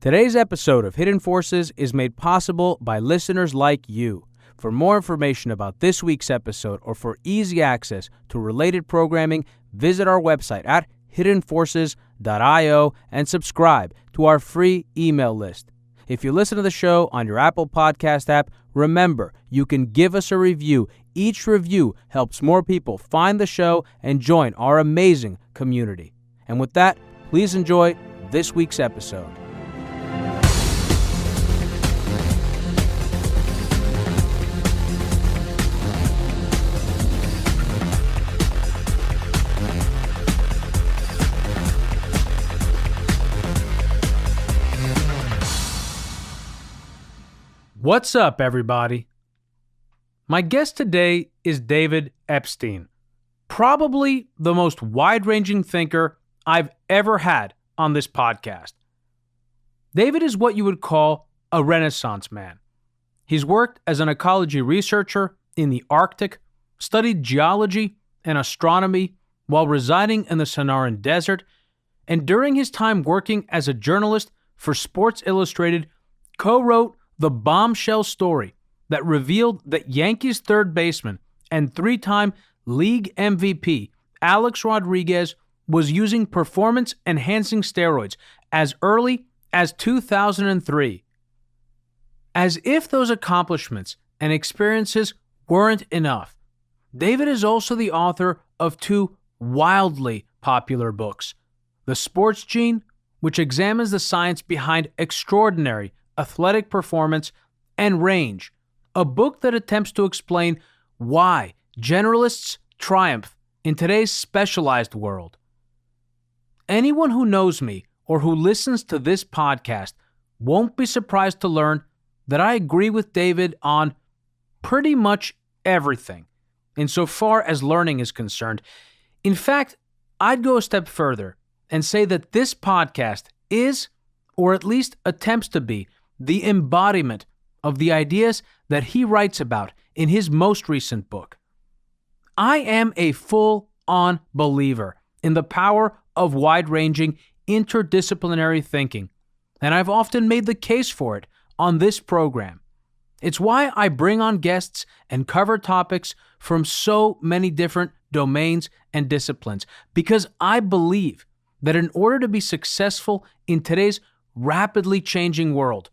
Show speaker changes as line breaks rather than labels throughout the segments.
Today's episode of Hidden Forces is made possible by listeners like you. For more information about this week's episode or for easy access to related programming, visit our website at hiddenforces.io and subscribe to our free email list. If you listen to the show on your Apple Podcast app, remember, you can give us a review. Each review helps more people find the show and join our amazing community. And with that, please enjoy this week's episode. What's up, everybody? My guest today is David Epstein, probably the most wide-ranging thinker I've ever had on this podcast. David is what you would call a Renaissance man. He's worked as an ecology researcher in the Arctic, studied geology and astronomy while residing in the Sonoran Desert, and during his time working as a journalist for Sports Illustrated, co-wrote the bombshell story that revealed that Yankees third baseman and three-time league MVP Alex Rodriguez was using performance-enhancing steroids as early as 2003. As if those accomplishments and experiences weren't enough, David is also the author of two wildly popular books: The Sports Gene, which examines the science behind extraordinary athletic performance, and Range, a book that attempts to explain why generalists triumph in today's specialized world. Anyone who knows me or who listens to this podcast won't be surprised to learn that I agree with David on pretty much everything, insofar as learning is concerned. In fact, I'd go a step further and say that this podcast is, or at least attempts to be, the embodiment of the ideas that he writes about in his most recent book. I am a full-on believer in the power of wide-ranging, interdisciplinary thinking, and I've often made the case for it on this program. It's why I bring on guests and cover topics from so many different domains and disciplines, because I believe that in order to be successful in today's rapidly changing world,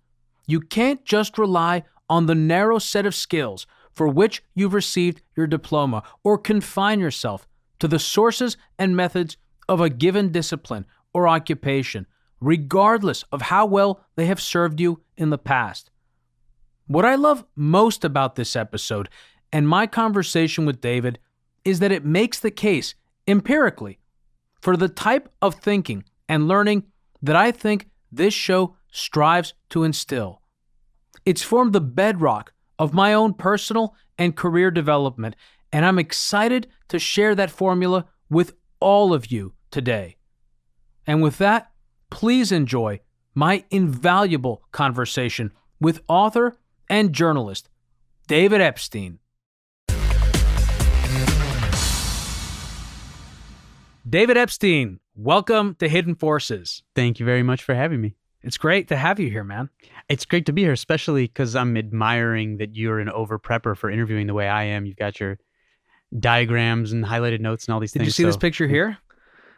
you can't just rely on the narrow set of skills for which you've received your diploma, or confine yourself to the sources and methods of a given discipline or occupation, regardless of how well they have served you in the past. What I love most about this episode and my conversation with David is that it makes the case, empirically, for the type of thinking and learning that I think this show strives to instill. It's formed the bedrock of my own personal and career development, and I'm excited to share that formula with all of you today. And with that, please enjoy my invaluable conversation with author and journalist David Epstein. David Epstein, welcome to Hidden Forces.
Thank you very much for having me.
It's great to have you here, man.
It's great to be here, especially because I'm admiring that you're an over-prepper for interviewing the way I am. You've got your diagrams and highlighted notes and all these things.
Did you see this picture here?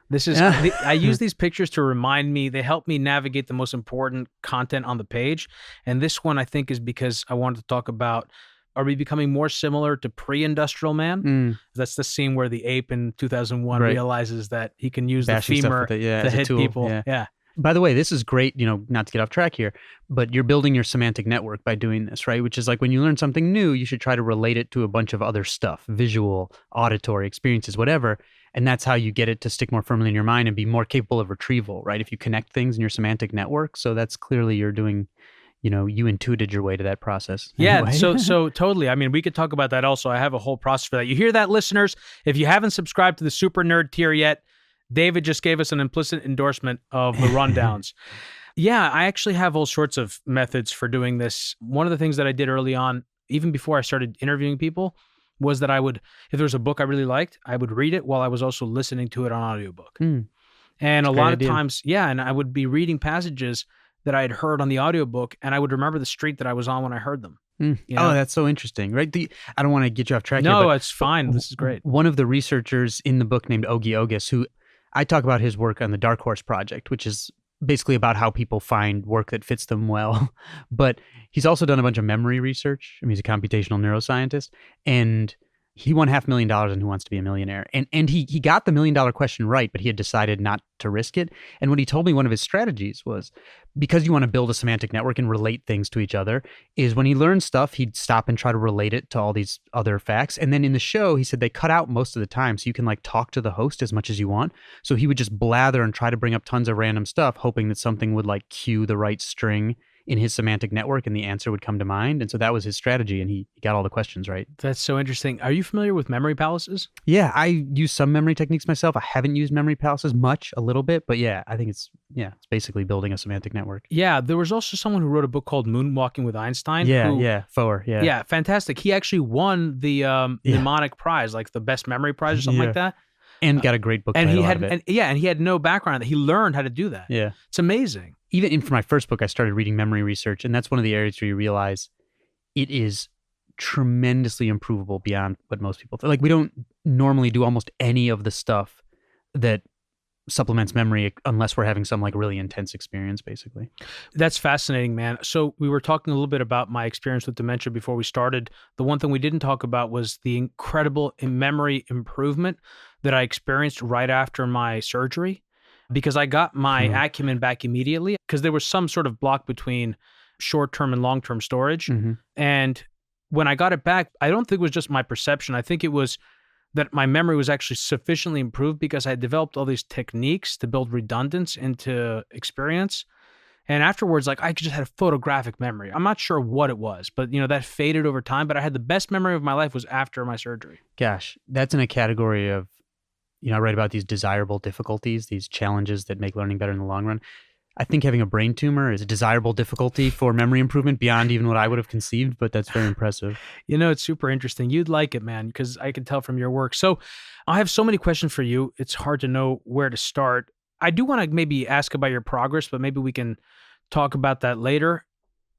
This is I use these pictures to remind me. They help me navigate the most important content on the page. And this one, I think, is because I wanted to talk about, are we becoming more similar to pre-industrial man? That's the scene where the ape in 2001 realizes that he can use
Bashing
the femur
to
hit people. Yeah.
By the way, this is great, not to get off track here, but you're building your semantic network by doing this, right? Which is like when you learn something new, you should try to relate it to a bunch of other stuff, visual, auditory experiences, whatever. And that's how you get it to stick more firmly in your mind and be more capable of retrieval, right? If you connect things in your semantic network. So that's clearly you're doing, you intuited your way to that process.
Yeah,
anyway.
so totally. I mean, we could talk about that also. I have a whole process for that. You hear that, listeners? If you haven't subscribed to the Super Nerd tier yet, David just gave us an implicit endorsement of the rundowns. Yeah, I actually have all sorts of methods for doing this. One of the things that I did early on, even before I started interviewing people, was that I would, if there was a book I really liked, I would read it while I was also listening to it on audiobook. And a lot of times, and I would be reading passages that I had heard on the audiobook, and I would remember the street that I was on when I heard them.
Mm.
You know?
Oh, that's so interesting, right? I don't want to get you off track here,
No,
but
it's fine. This is great.
one of the researchers in the book named Ogi Ogus, who I talk about his work on the Dark Horse Project, which is basically about how people find work that fits them well. But he's also done a bunch of memory research. I mean, he's a computational neuroscientist, and he won $500,000 in Who Wants to Be a Millionaire. And he got the $1 million question right, but he had decided not to risk it. And what he told me, one of his strategies was, because you want to build a semantic network and relate things to each other, is when he learned stuff, he'd stop and try to relate it to all these other facts. And then in the show, he said they cut out most of the time, so you can like talk to the host as much as you want. So he would just blather and try to bring up tons of random stuff, hoping that something would like cue the right string in his semantic network and the answer would come to mind. And so that was his strategy, and he got all the questions right.
That's so interesting. Are you familiar with memory palaces?
Yeah, I use some memory techniques myself. I haven't used memory palaces much, a little bit, but yeah, I think it's basically building a semantic network.
Yeah, there was also someone who wrote a book called Moonwalking with Einstein.
Foer.
Yeah, fantastic. He actually won the mnemonic prize, like the best memory prize or something like that.
And got a great book
and
title
he
out
had,
of it.
and he had no background. He learned how to do that.
Yeah.
It's amazing.
Even for my first book, I started reading memory research, and that's one of the areas where you realize it is tremendously improvable beyond what most people think. Like, we don't normally do almost any of the stuff that supplements memory unless we're having some like really intense experience, basically.
That's fascinating, man. So we were talking a little bit about my experience with dementia before we started. The one thing we didn't talk about was the incredible memory improvement that I experienced right after my surgery, because I got my acumen back immediately, because there was some sort of block between short-term and long-term storage. And when I got it back, I don't think it was just my perception. I think it was that my memory was actually sufficiently improved because I had developed all these techniques to build redundance into experience. And afterwards, like, I just had a photographic memory. I'm not sure what it was, but that faded over time. But I had the best memory of my life was after my surgery.
Gosh, that's in a category of, I write about these desirable difficulties, these challenges that make learning better in the long run. I think having a brain tumor is a desirable difficulty for memory improvement beyond even what I would have conceived, but that's very impressive.
It's super interesting. You'd like it, man, because I can tell from your work. So I have so many questions for you. It's hard to know where to start. I do want to maybe ask about your progress, but maybe we can talk about that later.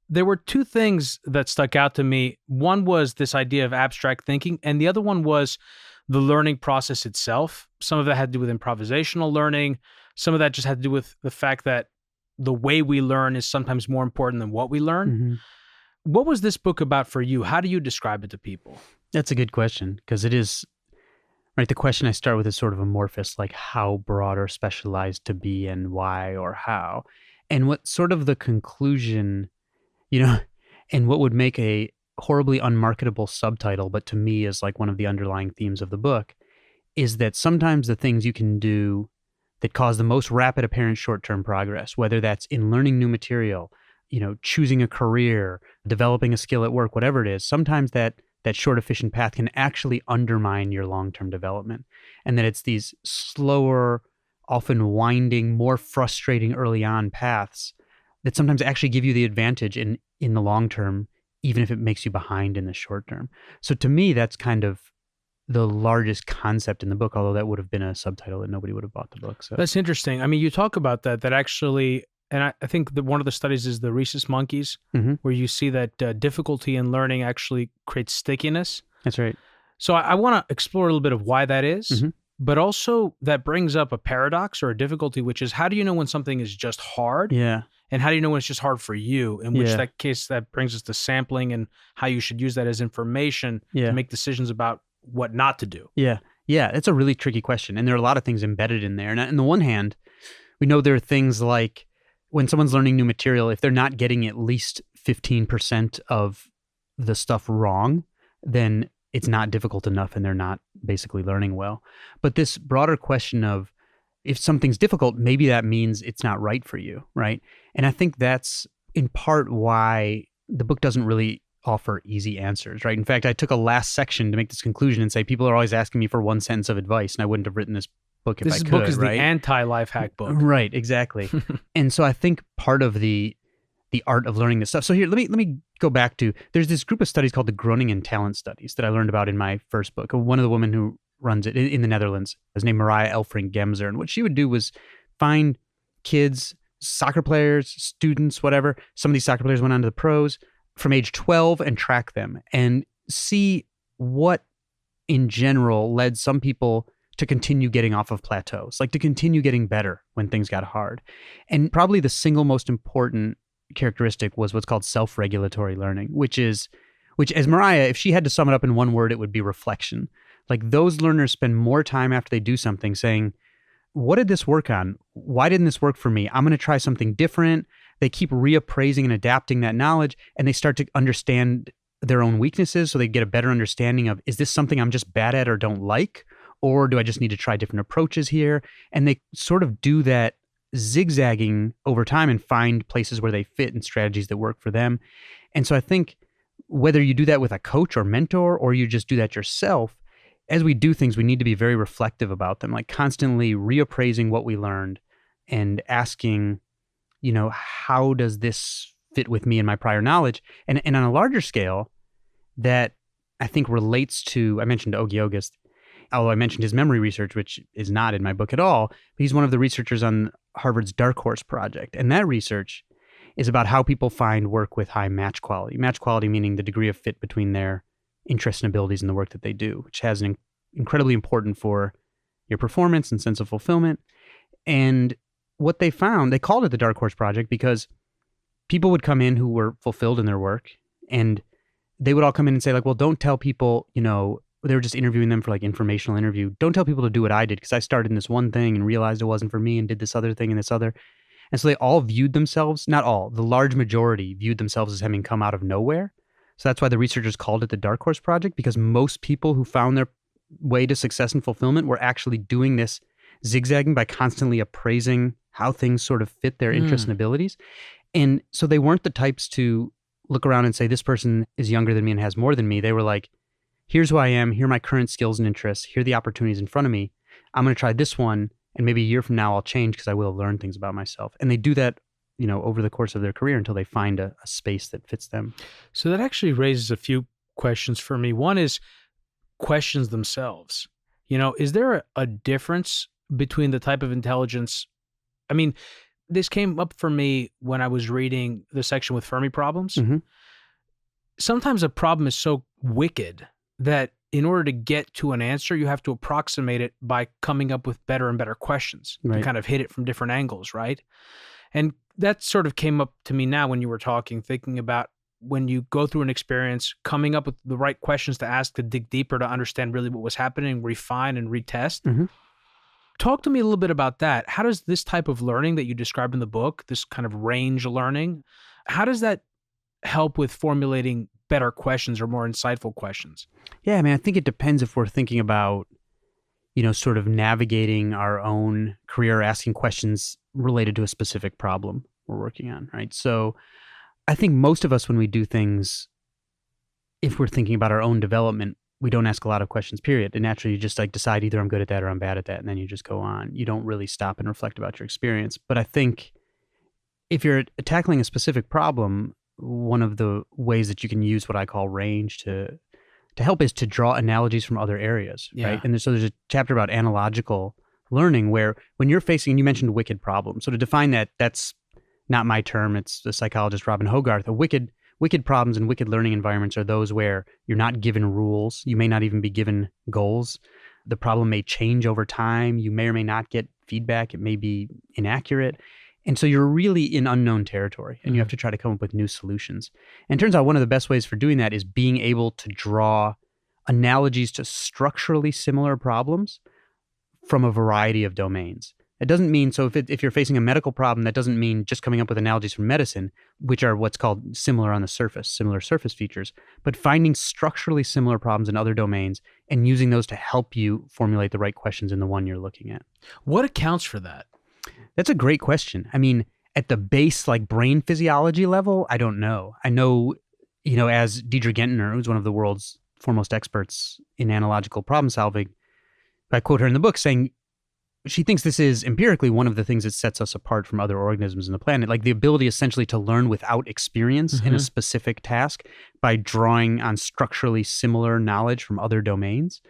There were two things that stuck out to me. One was this idea of abstract thinking, and the other one was the learning process itself. Some of that had to do with improvisational learning. Some of that just had to do with the fact that the way we learn is sometimes more important than what we learn. What was this book about for you? How do you describe it to people?
That's a good question, because it is, right, the question I start with is sort of amorphous, like how broad or specialized to be and why or how. And what sort of the conclusion, and what would make a horribly unmarketable subtitle, but to me is like one of the underlying themes of the book, is that sometimes the things you can do that cause the most rapid apparent short-term progress, whether that's in learning new material, choosing a career, developing a skill at work, whatever it is, sometimes that short, efficient path can actually undermine your long-term development. And that it's these slower, often winding, more frustrating early on paths that sometimes actually give you the advantage in the long term, even if it makes you behind in the short term. So to me, that's kind of the largest concept in the book, although that would have been a subtitle that nobody would have bought the book. So
that's interesting. I mean, you talk about that actually, and I think that one of the studies is the rhesus monkeys, where you see that difficulty in learning actually creates stickiness.
That's right.
So I want to explore a little bit of why that is, but also that brings up a paradox or a difficulty, which is, how do you know when something is just hard?
Yeah.
And how do you know when it's just hard for you? In which that case, that brings us to sampling and how you should use that as information to make decisions about what not to do.
Yeah. It's a really tricky question. And there are a lot of things embedded in there. And on the one hand, we know there are things like when someone's learning new material, if they're not getting at least 15% of the stuff wrong, then it's not difficult enough and they're not basically learning well. But this broader question of, if something's difficult, maybe that means it's not right for you, right? And I think that's in part why the book doesn't really offer easy answers, right? In fact, I took a last section to make this conclusion and say, people are always asking me for one sentence of advice, and I wouldn't have written this book if I could,
This book is
right?
the anti-life hack book.
Right, exactly. And so I think part of the art of learning this stuff. So here, let me go back to, there's this group of studies called the Groningen Talent Studies that I learned about in my first book. One of the women who runs it in the Netherlands is named Mariah Elfring Gemser. And what she would do was find kids soccer players, students, whatever. Some of these soccer players went on to the pros from age 12 and track them and see what in general led some people to continue getting off of plateaus, like to continue getting better when things got hard. And probably the single most important characteristic was what's called self-regulatory learning, which as Mariah, if she had to sum it up in one word, it would be reflection. Like those learners spend more time after they do something saying, what did this work on? Why didn't this work for me? I'm going to try something different. They keep reappraising and adapting that knowledge, and they start to understand their own weaknesses so they get a better understanding of, is this something I'm just bad at or don't like? Or do I just need to try different approaches here? And they sort of do that zigzagging over time and find places where they fit and strategies that work for them. And so I think whether you do that with a coach or mentor, or you just do that yourself, as we do things, we need to be very reflective about them, like constantly reappraising what we learned and asking, how does this fit with me and my prior knowledge? And on a larger scale, that I think relates to, I mentioned Ogi August, although I mentioned his memory research, which is not in my book at all, but he's one of the researchers on Harvard's Dark Horse Project. And that research is about how people find work with high match quality. Match quality meaning the degree of fit between their interests and abilities in the work that they do, which has an incredibly important for your performance and sense of fulfillment. And what they found, they called it the Dark Horse Project because people would come in who were fulfilled in their work, and they would all come in and say like, well, don't tell people, they were just interviewing them for like informational interview. Don't tell people to do what I did because I started in this one thing and realized it wasn't for me and did this other thing and this other. And so they all viewed themselves, not all, the large majority viewed themselves as having come out of nowhere. So that's why the researchers called it the Dark Horse Project, because most people who found their way to success and fulfillment were actually doing this zigzagging by constantly appraising how things sort of fit their interests and abilities. And so they weren't the types to look around and say, this person is younger than me and has more than me. They were like, here's who I am. Here are my current skills and interests. Here are the opportunities in front of me. I'm going to try this one. And maybe a year from now, I'll change because I will have learned things about myself. And they do that, over the course of their career until they find a space that fits them.
So that actually raises a few questions for me. One is questions themselves. Is there a difference between the type of intelligence? I mean, this came up for me when I was reading the section with Fermi problems.
Mm-hmm.
Sometimes a problem is so wicked that in order to get to an answer, you have to approximate it by coming up with better and better questions and kind of hit it from different angles, right? And that sort of came up to me now when you were talking, thinking about when you go through an experience, coming up with the right questions to ask to dig deeper to understand really what was happening, refine and retest.
Mm-hmm.
Talk to me a little bit about that. How does this type of learning that you described in the book, this kind of range learning, how does that help with formulating better questions or more insightful questions?
Yeah, I think it depends if we're thinking about, sort of navigating our own career, asking questions related to a specific problem we're working on, right? So I think most of us, when we do things, if we're thinking about our own development, we don't ask a lot of questions, period. And naturally, you just like decide either I'm good at that or I'm bad at that. And then you just go on. You don't really stop and reflect about your experience. But I think if you're tackling a specific problem, one of the ways that you can use what I call range to help is to draw analogies from other areas, right? And so there's a chapter about analogical learning where when you're facing, and you mentioned wicked problems. So to define that, that's not my term. It's the psychologist Robin Hogarth. Wicked problems and wicked learning environments are those where you're not given rules. You may not even be given goals. The problem may change over time. You may or may not get feedback. It may be inaccurate. And so you're really in unknown territory and you have to try to come up with new solutions. And it turns out one of the best ways for doing that is being able to draw analogies to structurally similar problems from a variety of domains. It doesn't mean, so if you're facing a medical problem, that doesn't mean just coming up with analogies from medicine, which are what's called similar on the surface, similar surface features, but finding structurally similar problems in other domains and using those to help you formulate the right questions in the one you're looking at.
What accounts for that?
That's a great question. At the base, like brain physiology level, I don't know. I know, as Deidre Gentner, who's one of the world's foremost experts in analogical problem solving, I quote her in the book saying, she thinks this is empirically one of the things that sets us apart from other organisms on the planet, like the ability essentially to learn without experience in a specific task by drawing on structurally similar knowledge from other domains.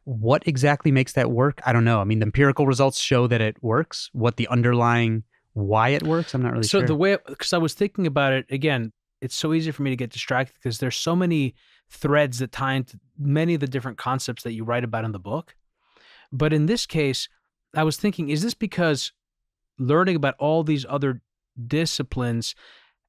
What exactly makes that work? I don't know. The empirical results show that it works. What the underlying why it works, I'm not really
So
sure.
the way, because I was thinking about it, again, it's so easy for me to get distracted because there's so many threads that tie into many of the different concepts that you write about in the book. But in this case, I was thinking, is this because learning about all these other disciplines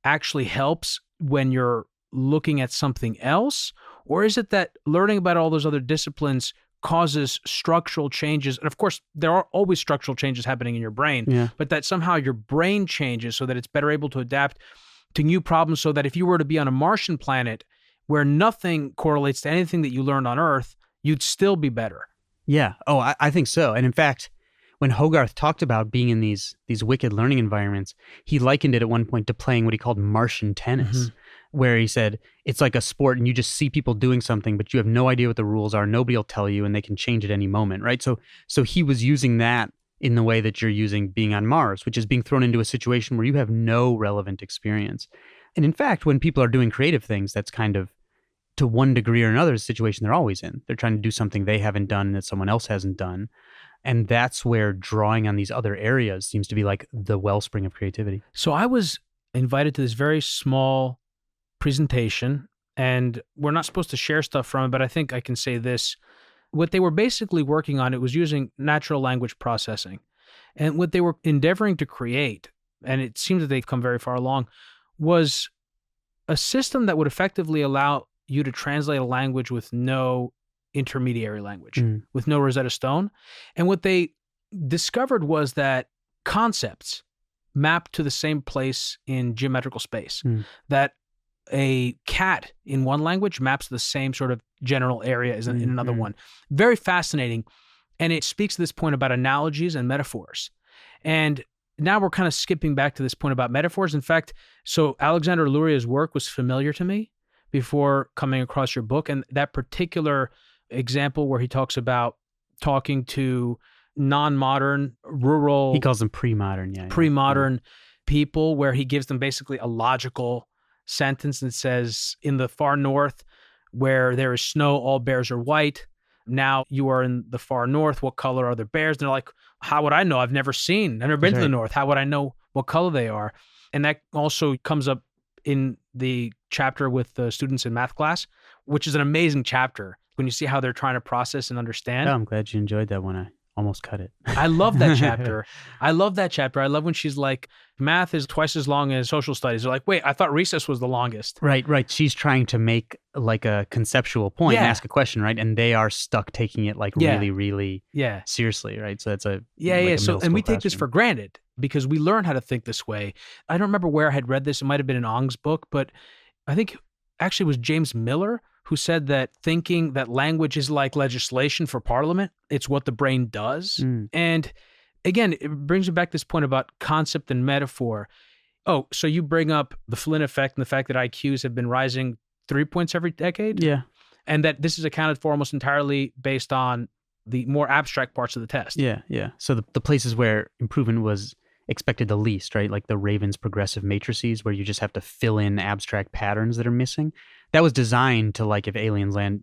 actually helps when you're looking at something else? Or is it that learning about all those other disciplines causes structural changes? And of course, there are always structural changes happening in your brain,
Yeah.
but that somehow your brain changes so that it's better able to adapt to new problems, so that if you were to be on a Martian planet where nothing correlates to anything that you learned on Earth, you'd still be better.
Yeah. Oh, I think so. And in fact, when Hogarth talked about being in these wicked learning environments, he likened it at one point to playing what he called Martian tennis, where he said it's like a sport and you just see people doing something, but you have no idea what the rules are. Nobody will tell you, and they can change at any moment, right? So he was using that in the way that you're using being on Mars, which is being thrown into a situation where you have no relevant experience. And in fact, when people are doing creative things, that's kind of, to one degree or another, the situation they're always in. They're trying to do something they haven't done that someone else hasn't done. And that's where drawing on these other areas seems to be like the wellspring of creativity.
So I was invited to this very small presentation, and we're not supposed to share stuff from it, but I think I can say this. What they were basically working on, it was using natural language processing. And what they were endeavoring to create, and it seems that they've come very far along, was a system that would effectively allow you to translate a language with no intermediary language, with no Rosetta Stone. And what they discovered was that concepts map to the same place in geometrical space, that a cat in one language maps to the same sort of general area as in another one. Very fascinating. And it speaks to this point about analogies and metaphors. And now we're kind of skipping back to this point about metaphors. In fact, so Alexander Luria's work was familiar to me before coming across your book. And that particular example where he talks about talking to non-modern, rural...
He calls them pre-modern, yeah.
Pre-modern people, where he gives them basically a logical sentence and says, in the far north, where there is snow, all bears are white. Now you are in the far north. What color are the bears? And they're like, how would I know? I've never been to the north. How would I know what color they are? And that also comes up in the chapter with the students in math class, which is an amazing chapter when you see how they're trying to process and understand.
Oh, I'm glad you enjoyed that one. I almost cut it.
I love that chapter. I love when she's like, math is twice as long as social studies. They're like, wait, I thought recess was the longest.
Right. She's trying to make like a conceptual point and ask a question, right? And they are stuck taking it like really, really seriously, right? So that's a
So, and we take this for granted because we learn how to think this way. I don't remember where I had read this. It might have been in Ong's book, but I think actually it was James Miller who said that thinking that language is like legislation for Parliament. It's what the brain does. And again, it brings me back to this point about concept and metaphor. Oh, so you bring up the Flynn effect and the fact that IQs have been rising 3 points every decade?
Yeah.
And that this is accounted for almost entirely based on the more abstract parts of the test.
Yeah. So the places where improvement was expected the least, right? Like the Raven's progressive matrices, where you just have to fill in abstract patterns that are missing. That was designed to, like, if aliens land,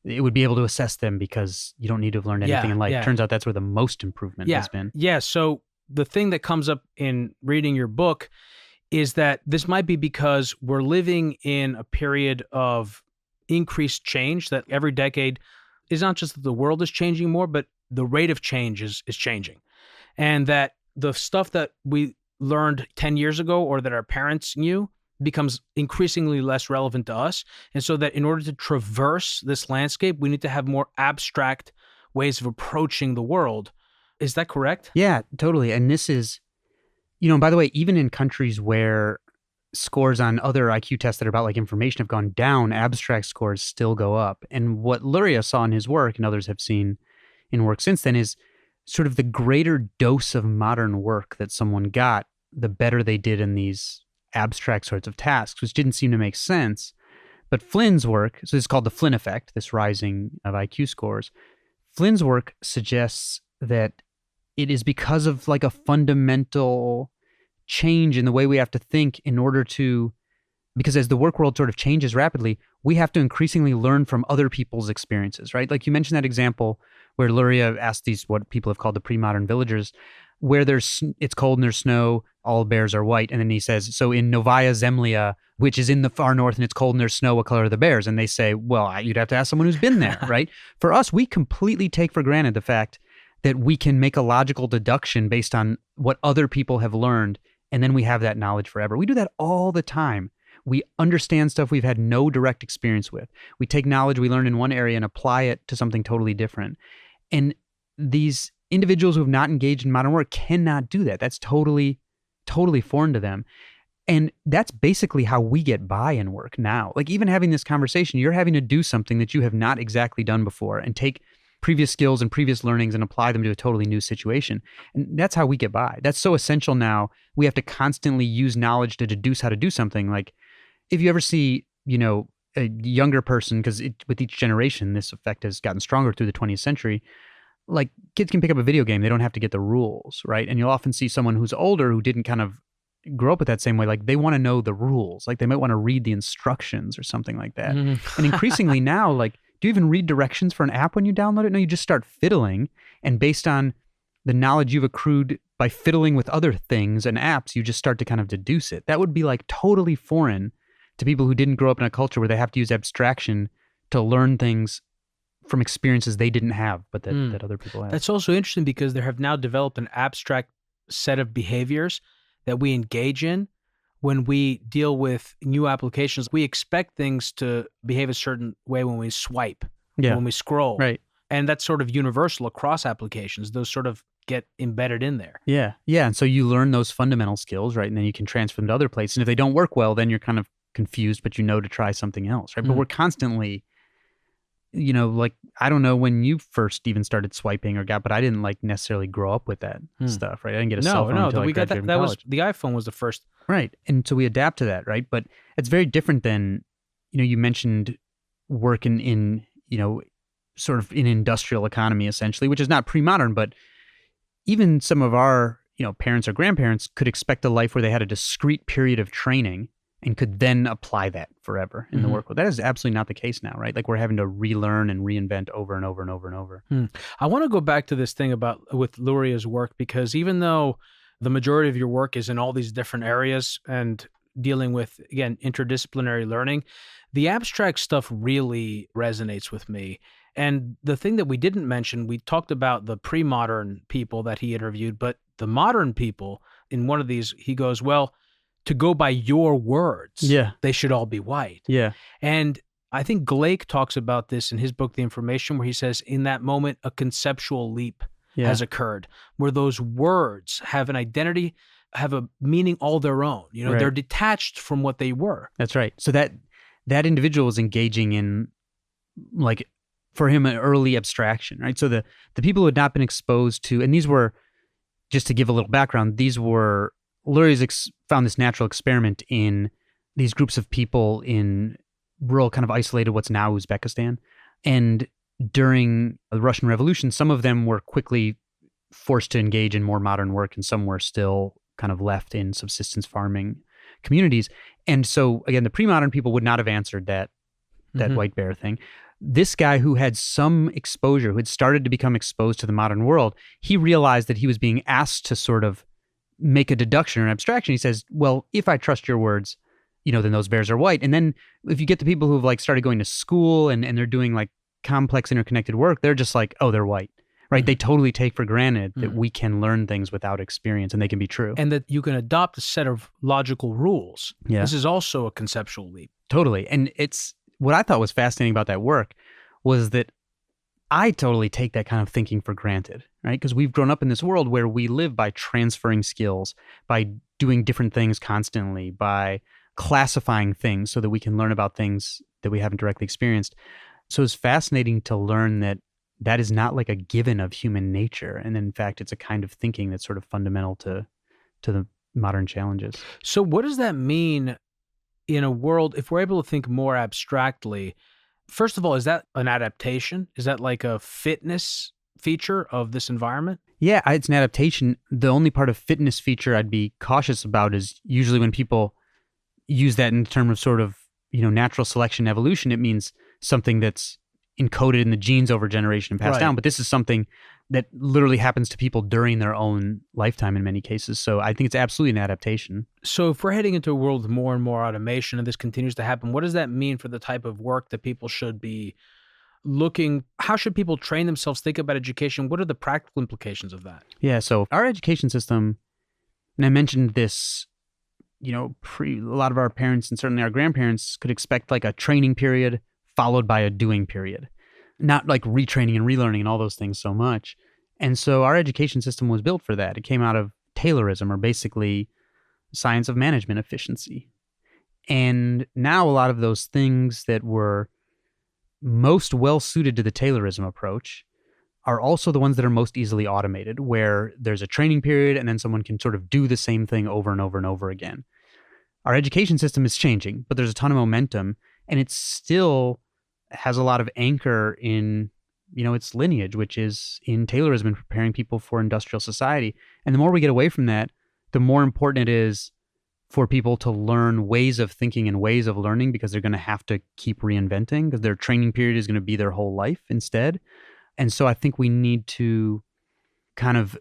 it would be able to assess them because you don't need to have learned anything in life. Turns out that's where the most improvement has been. Yeah.
So the thing that comes up in reading your book is that this might be because we're living in a period of increased change, that every decade is not just that the world is changing more, but the rate of change is changing. And that the stuff that we learned 10 years ago or that our parents knew becomes increasingly less relevant to us. And so that in order to traverse this landscape, we need to have more abstract ways of approaching the world. Is that correct?
Yeah, totally. And this is, by the way, even in countries where scores on other IQ tests that are about like information have gone down, abstract scores still go up. And what Luria saw in his work, and others have seen in work since then, is sort of the greater dose of modern work that someone got, the better they did in these abstract sorts of tasks, which didn't seem to make sense. But Flynn's work, so this is called the Flynn Effect, this rising of IQ scores. Flynn's work suggests that it is because of like a fundamental change in the way we have to think in order to, because as the work world sort of changes rapidly, we have to increasingly learn from other people's experiences, right? Like you mentioned that example where Luria asked these, what people have called the pre-modern villagers, where it's cold and there's snow, all bears are white. And then he says, so in Novaya Zemlya, which is in the far north and it's cold and there's snow, what color are the bears? And they say, well, you'd have to ask someone who's been there, right? For us, we completely take for granted the fact that we can make a logical deduction based on what other people have learned, and then we have that knowledge forever. We do that all the time. We understand stuff we've had no direct experience with. We take knowledge we learned in one area and apply it to something totally different. And these individuals who have not engaged in modern work cannot do that. That's totally foreign to them. And that's basically how we get by in work now. Like even having this conversation, you're having to do something that you have not exactly done before and take previous skills and previous learnings and apply them to a totally new situation. And that's how we get by. That's so essential now. We have to constantly use knowledge to deduce how to do something. Like if you ever see, a younger person, because with each generation, this effect has gotten stronger through the 20th century, like kids can pick up a video game. They don't have to get the rules, right? And you'll often see someone who's older who didn't kind of grow up with that same way. Like they want to know the rules. Like they might want to read the instructions or something like that. And increasingly now, like, do you even read directions for an app when you download it? No, you just start fiddling. And based on the knowledge you've accrued by fiddling with other things and apps, you just start to kind of deduce it. That would be like totally foreign to people who didn't grow up in a culture where they have to use abstraction to learn things from experiences they didn't have, but that other people have.
That's also interesting because there have now developed an abstract set of behaviors that we engage in when we deal with new applications. We expect things to behave a certain way when we swipe, when we scroll.
Right.
And that's sort of universal across applications. Those sort of get embedded in there.
Yeah. Yeah. And so you learn those fundamental skills, right? And then you can transfer them to other places. And if they don't work well, then you're kind of confused, but to try something else, right? But we're constantly, like, I don't know when you first even started swiping but I didn't like necessarily grow up with that stuff, right? I didn't get a cell phone until I graduated from college.
The iPhone was the first.
Right. And so we adapt to that, right? But it's very different than, you mentioned working in, sort of an industrial economy, essentially, which is not pre-modern, but even some of our, parents or grandparents could expect a life where they had a discrete period of training and could then apply that forever in the work world. That is absolutely not the case now, right? Like we're having to relearn and reinvent over and over and over and over.
I want to go back to this thing with Luria's work, because even though the majority of your work is in all these different areas and dealing with, again, interdisciplinary learning, the abstract stuff really resonates with me. And the thing that we didn't mention, we talked about the pre-modern people that he interviewed, but the modern people, in one of these, he goes, well, to go by your words, they should all be white.
Yeah.
And I think Glake talks about this in his book, The Information, where he says, in that moment, a conceptual leap has occurred, where those words have an identity, have a meaning all their own. They're detached from what they were.
That's right. So that individual is engaging in, like, for him, an early abstraction, right? So the people who had not been exposed to, and these were, just to give a little background, these were, Lurie's found this natural experiment in these groups of people in rural, kind of isolated, what's now Uzbekistan. And during the Russian Revolution, some of them were quickly forced to engage in more modern work, and some were still kind of left in subsistence farming communities. And so, again, the pre-modern people would not have answered that white bear thing. This guy who had some exposure, who had started to become exposed to the modern world, he realized that he was being asked to sort of make a deduction or an abstraction. He says, well, if I trust your words, then those bears are white. And then if you get the people who've like started going to school and they're doing like complex interconnected work, they're just like, oh, they're white, right? They totally take for granted that we can learn things without experience and they can be true.
And that you can adopt a set of logical rules.
Yeah.
This is also a conceptual leap.
Totally. And it's what I thought was fascinating about that work was that I totally take that kind of thinking for granted, right? Because we've grown up in this world where we live by transferring skills, by doing different things constantly, by classifying things so that we can learn about things that we haven't directly experienced. So it's fascinating to learn that that is not like a given of human nature. And in fact, it's a kind of thinking that's sort of fundamental to the modern challenges.
So what does that mean in a world, if we're able to think more abstractly? First of all, is that an adaptation? Is that like a fitness feature of this environment?
Yeah, it's an adaptation. The only part of fitness feature I'd be cautious about is usually when people use that in terms of sort of, natural selection, evolution, it means something that's encoded in the genes over generation and passed
Right.
down. But this is something that literally happens to people during their own lifetime in many cases. So I think it's absolutely an adaptation.
So if we're heading into a world with more and more automation and this continues to happen, what does that mean for the type of work that people should be looking? How should people train themselves, think about education? What are the practical implications of that?
Yeah, so our education system, and I mentioned this, a lot of our parents and certainly our grandparents could expect like a training period followed by a doing period, not like retraining and relearning and all those things so much. And so our education system was built for that. It came out of Taylorism, or basically science of management efficiency. And now a lot of those things that were most well suited to the Taylorism approach are also the ones that are most easily automated, where there's a training period and then someone can sort of do the same thing over and over and over again. Our education system is changing, but there's a ton of momentum, and it still has a lot of anchor in, its lineage, which is in Taylorism and preparing people for industrial society. And the more we get away from that, the more important it is for people to learn ways of thinking and ways of learning, because they're going to have to keep reinventing, because their training period is going to be their whole life instead. And so I think we need to kind of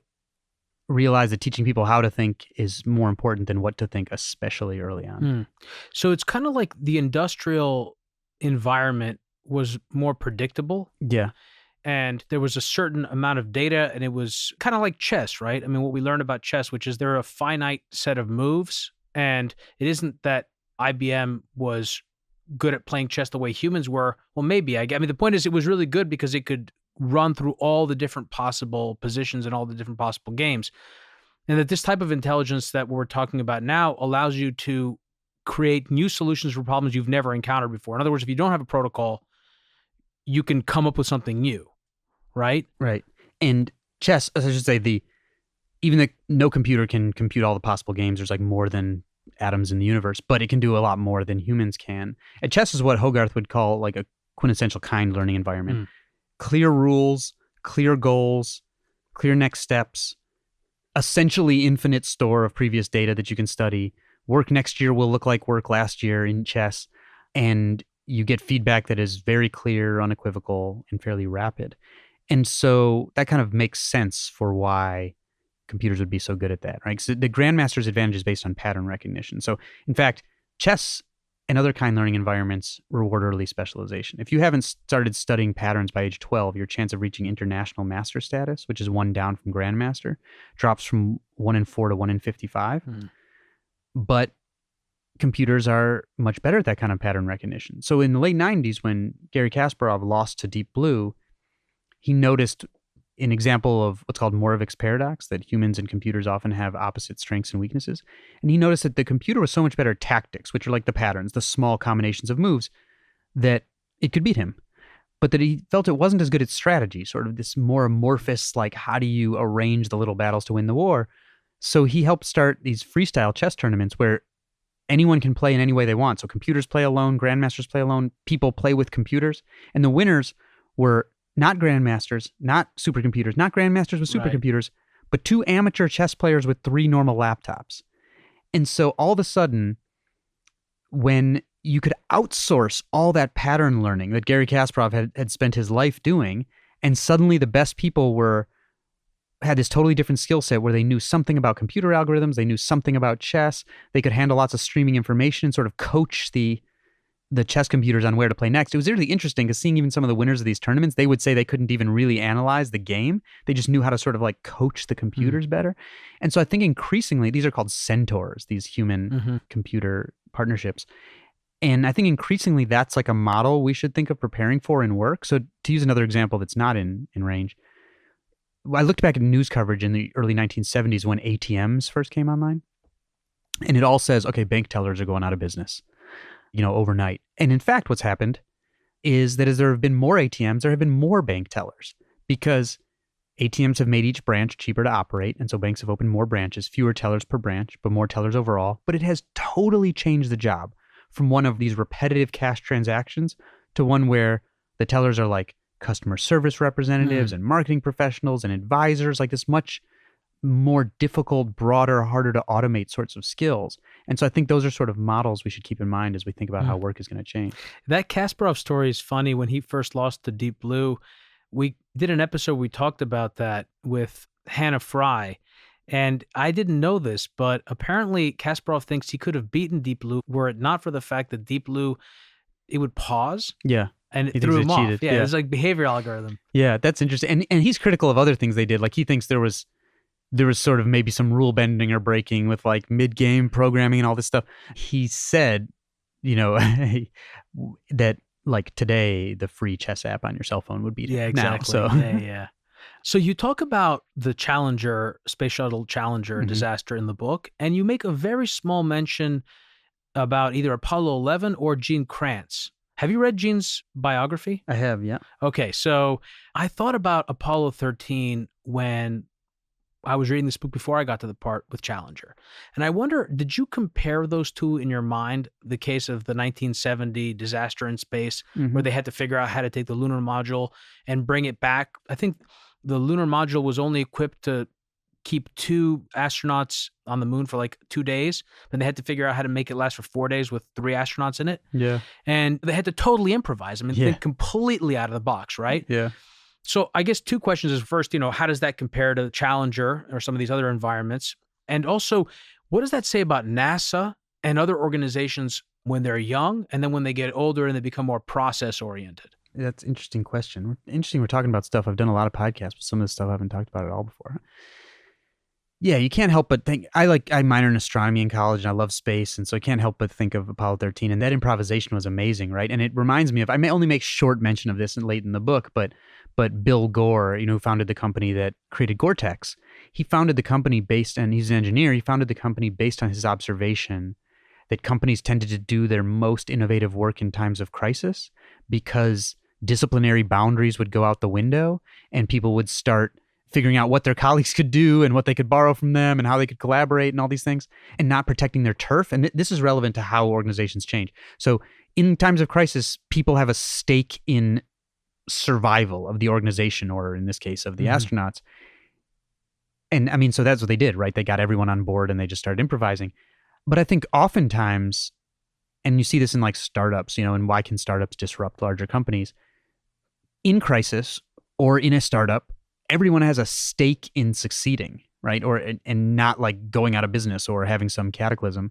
realize that teaching people how to think is more important than what to think, especially early on.
So it's kind of like the industrial environment was more predictable.
Yeah.
And there was a certain amount of data, and it was kind of like chess, right? I mean, what we learned about chess, which is there are a finite set of moves, and it isn't that IBM was good at playing chess the way humans were. Well, maybe. I mean, the point is it was really good because it could run through all the different possible positions and all the different possible games. And that this type of intelligence that we're talking about now allows you to create new solutions for problems you've never encountered before. In other words, if you don't have a protocol, you can come up with something new, right?
Right. And chess, as I should say, even no computer can compute all the possible games. There's like more than atoms in the universe, but it can do a lot more than humans can. And chess is what Hogarth would call like a quintessential kind learning environment. Clear rules, clear goals, clear next steps, essentially infinite store of previous data that you can study. Work next year will look like work last year in chess, and you get feedback that is very clear, unequivocal, and fairly rapid. And so that kind of makes sense for why computers would be so good at that, right? So the Grandmasters' advantage is based on pattern recognition. So in fact, chess and other kind learning environments reward early specialization. If you haven't started studying patterns by age 12, your chance of reaching international master status, which is 1 down from Grandmaster, drops from 1 in 4 to 1 in 55. But computers are much better at that kind of pattern recognition. So in the late 90s, when Garry Kasparov lost to Deep Blue, he noticed an example of what's called Moravec's paradox, that humans and computers often have opposite strengths and weaknesses. And he noticed that the computer was so much better at tactics, which are like the patterns, the small combinations of moves, that it could beat him. But that he felt it wasn't as good at strategy, sort of this more amorphous, like how do you arrange the little battles to win the war? So he helped start these freestyle chess tournaments where anyone can play in any way they want. So computers play alone, grandmasters play alone, people play with computers. And the winners were not grandmasters, not supercomputers, not grandmasters with supercomputers, but 2 amateur chess players with 3 normal laptops. And so all of a sudden, when you could outsource all that pattern learning that Garry Kasparov had spent his life doing, and suddenly the best people had this totally different skill set where they knew something about computer algorithms, they knew something about chess, they could handle lots of streaming information and sort of coach the chess computers on where to play next. It was really interesting because seeing even some of the winners of these tournaments, they would say they couldn't even really analyze the game. They just knew how to sort of like coach the computers better. And so I think increasingly, these are called centaurs, these human computer partnerships. And I think increasingly that's like a model we should think of preparing for in work. So to use another example that's not in range, I looked back at news coverage in the early 1970s when ATMs first came online. And it all says, okay, bank tellers are going out of business, overnight. And in fact, what's happened is that as there have been more ATMs, there have been more bank tellers, because ATMs have made each branch cheaper to operate. And so banks have opened more branches, fewer tellers per branch, but more tellers overall. But it has totally changed the job from one of these repetitive cash transactions to one where the tellers are like customer service representatives and marketing professionals and advisors, like this much more difficult, broader, harder to automate sorts of skills. And so I think those are sort of models we should keep in mind as we think about how work is going to change.
That Kasparov story is funny. When he first lost to Deep Blue, we did an episode, we talked about that with Hannah Fry. And I didn't know this, but apparently Kasparov thinks he could have beaten Deep Blue were it not for the fact that Deep Blue, it would pause.
Yeah.
And it
He
threw
thinks
him
it
off.
cheated.
Yeah, it's like behavior algorithm.
Yeah, that's interesting. And he's critical of other things they did. Like he thinks there was sort of maybe some rule bending or breaking with like mid-game programming and all this stuff. He said, that like today the free chess app on your cell phone would beat it.
Yeah, exactly.
Now, so.
Yeah. So you talk about the Challenger, Space Shuttle Challenger disaster in the book, and you make a very small mention about either Apollo 11 or Gene Kranz. Have you read Gene's biography?
I have, yeah.
Okay, so I thought about Apollo 13 when I was reading this book before I got to the part with Challenger. And I wonder, did you compare those two in your mind, the case of the 1970 disaster in space, where they had to figure out how to take the lunar module and bring it back? I think the lunar module was only equipped to keep 2 astronauts on the moon for like 2 days, but they had to figure out how to make it last for 4 days with 3 astronauts in it.
Yeah.
And they had to totally improvise. I mean, think completely out of the box, right?
Yeah.
So I guess 2 questions is first, how does that compare to Challenger or some of these other environments? And also, what does that say about NASA and other organizations when they're young and then when they get older and they become more process oriented?
That's an interesting question. Interesting we're talking about stuff. I've done a lot of podcasts, but some of this stuff I haven't talked about at all before. Yeah, you can't help but think, I minored in astronomy in college and I love space. And so I can't help but think of Apollo 13, and that improvisation was amazing, right? And it reminds me of, I may only make short mention of this late in the book, but Bill Gore, who founded the company that created Gore-Tex, he founded the company based, and he's an engineer, he founded the company based on his observation that companies tended to do their most innovative work in times of crisis because disciplinary boundaries would go out the window and people would start figuring out what their colleagues could do and what they could borrow from them and how they could collaborate and all these things, and not protecting their turf. And this is relevant to how organizations change. So in times of crisis, people have a stake in survival of the organization, or in this case of the astronauts. And I mean, so that's what they did, right? They got everyone on board and they just started improvising. But I think oftentimes, and you see this in like startups, and why can startups disrupt larger companies? In crisis or in a startup, everyone has a stake in succeeding, right? And not like going out of business or having some cataclysm.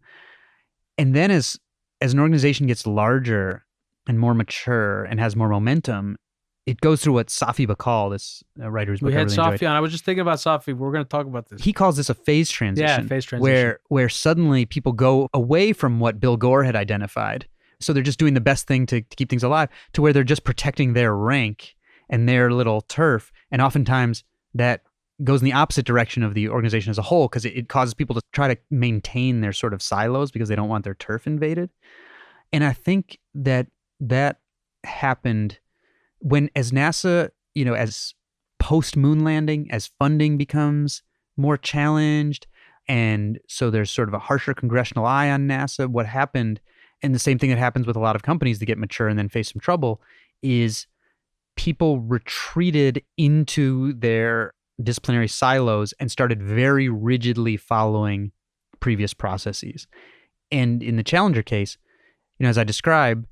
And then as an organization gets larger and more mature and has more momentum, it goes through what Safi Bakal, this writer whose book
we
I
had
really
Safi
enjoyed.
on. I was just thinking about Safi. We're going to talk about this.
He calls this a phase transition.
Yeah, phase transition.
Where suddenly people go away from what Bill Gore had identified. So they're just doing the best thing to keep things alive, to where they're just protecting their rank and their little turf. And oftentimes that goes in the opposite direction of the organization as a whole, because it causes people to try to maintain their sort of silos because they don't want their turf invaded. And I think that happened when, as NASA, as post-moon landing, as funding becomes more challenged, and so there's sort of a harsher congressional eye on NASA, what happened, and the same thing that happens with a lot of companies that get mature and then face some trouble, is people retreated into their disciplinary silos and started very rigidly following previous processes. And in the Challenger case, as I describe,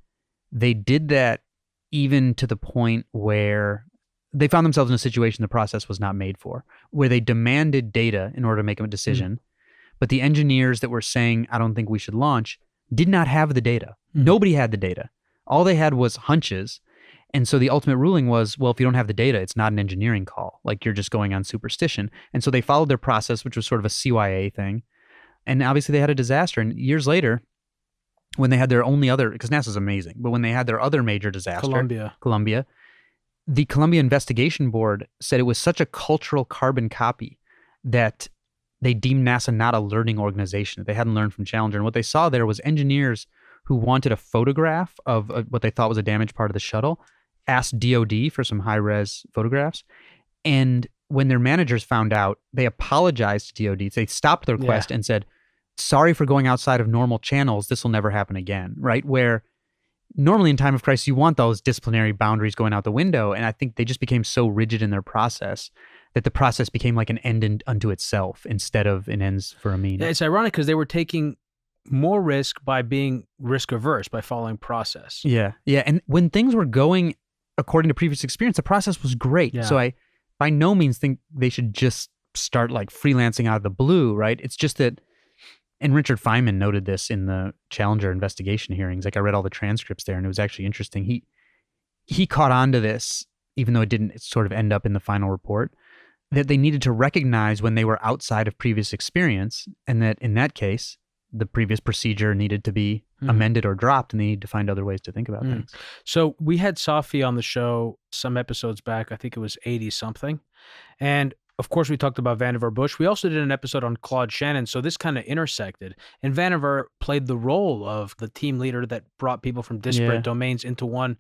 they did that even to the point where they found themselves in a situation the process was not made for, where they demanded data in order to make a decision. But the engineers that were saying, I don't think we should launch, did not have the data. Nobody had the data. All they had was hunches. And so the ultimate ruling was, well, if you don't have the data, it's not an engineering call. Like, you're just going on superstition. And so they followed their process, which was sort of a CYA thing. And obviously they had a disaster. And years later, when they had their only other, because NASA's amazing, but when they had their other major disaster, Columbia, the Columbia Investigation Board said it was such a cultural carbon copy that they deemed NASA not a learning organization. They hadn't learned from Challenger. And what they saw there was engineers who wanted a photograph of what they thought was a damaged part of the shuttle, asked DOD for some high-res photographs. And when their managers found out, they apologized to DOD. They stopped the request and said, sorry for going outside of normal channels. This will never happen again, right? Where normally in time of crisis, you want those disciplinary boundaries going out the window. And I think they just became so rigid in their process that the process became like an end unto itself instead of an ends for a means.
Yeah, it's ironic because they were taking more risk by being risk averse, by following process.
Yeah. Yeah. And when things were going according to previous experience, the process was great.
Yeah.
So I by no means think they should just start like freelancing out of the blue, right? It's just that, and Richard Feynman noted this in the Challenger investigation hearings. Like I read all the transcripts there and it was actually interesting. He caught on to this, even though it didn't sort of end up in the final report, that they needed to recognize when they were outside of previous experience, and that in that case, the previous procedure needed to be amended or dropped, and they need to find other ways to think about things.
So we had Safi on the show some episodes back. I think it was 80-something. And of course, we talked about Vannevar Bush. We also did an episode on Claude Shannon. So this kind of intersected. And Vannevar played the role of the team leader that brought people from disparate domains into one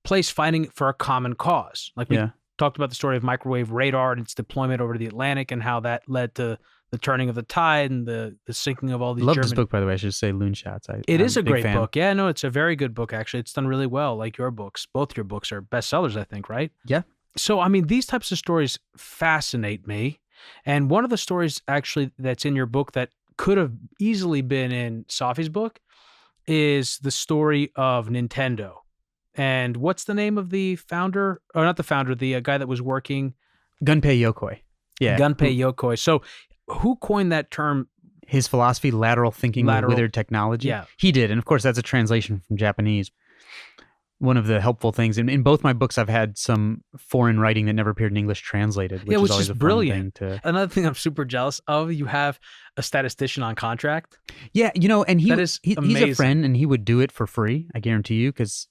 place fighting for a common cause. Like we talked about the story of microwave radar and its deployment over the Atlantic and how that led to the turning of the tide and the sinking of all these
Love this book, by the way. I should say Loonshots.
It is a great book. Yeah, no, it's a very good book, actually. It's done really well, like your books. Both your books are bestsellers, I think, right?
Yeah.
So, I mean, these types of stories fascinate me. And one of the stories, actually, that's in your book that could have easily been in Safi's book is the story of Nintendo. And what's the name of the founder? Or not the founder, the guy that was working?
Gunpei Yokoi. Yeah.
Gunpei Yokoi. So who coined that term?
His philosophy, lateral thinking with withered technology.
Yeah.
He did. And of course, that's a translation from Japanese. One of the helpful things, in both my books, I've had some foreign writing that never appeared in English translated, which is always a
brilliant.
fun thing to...
Another thing I'm super jealous of, you have a statistician on contract.
Yeah, and he's
amazing.
a friend, and he would do it for free, I guarantee you, because,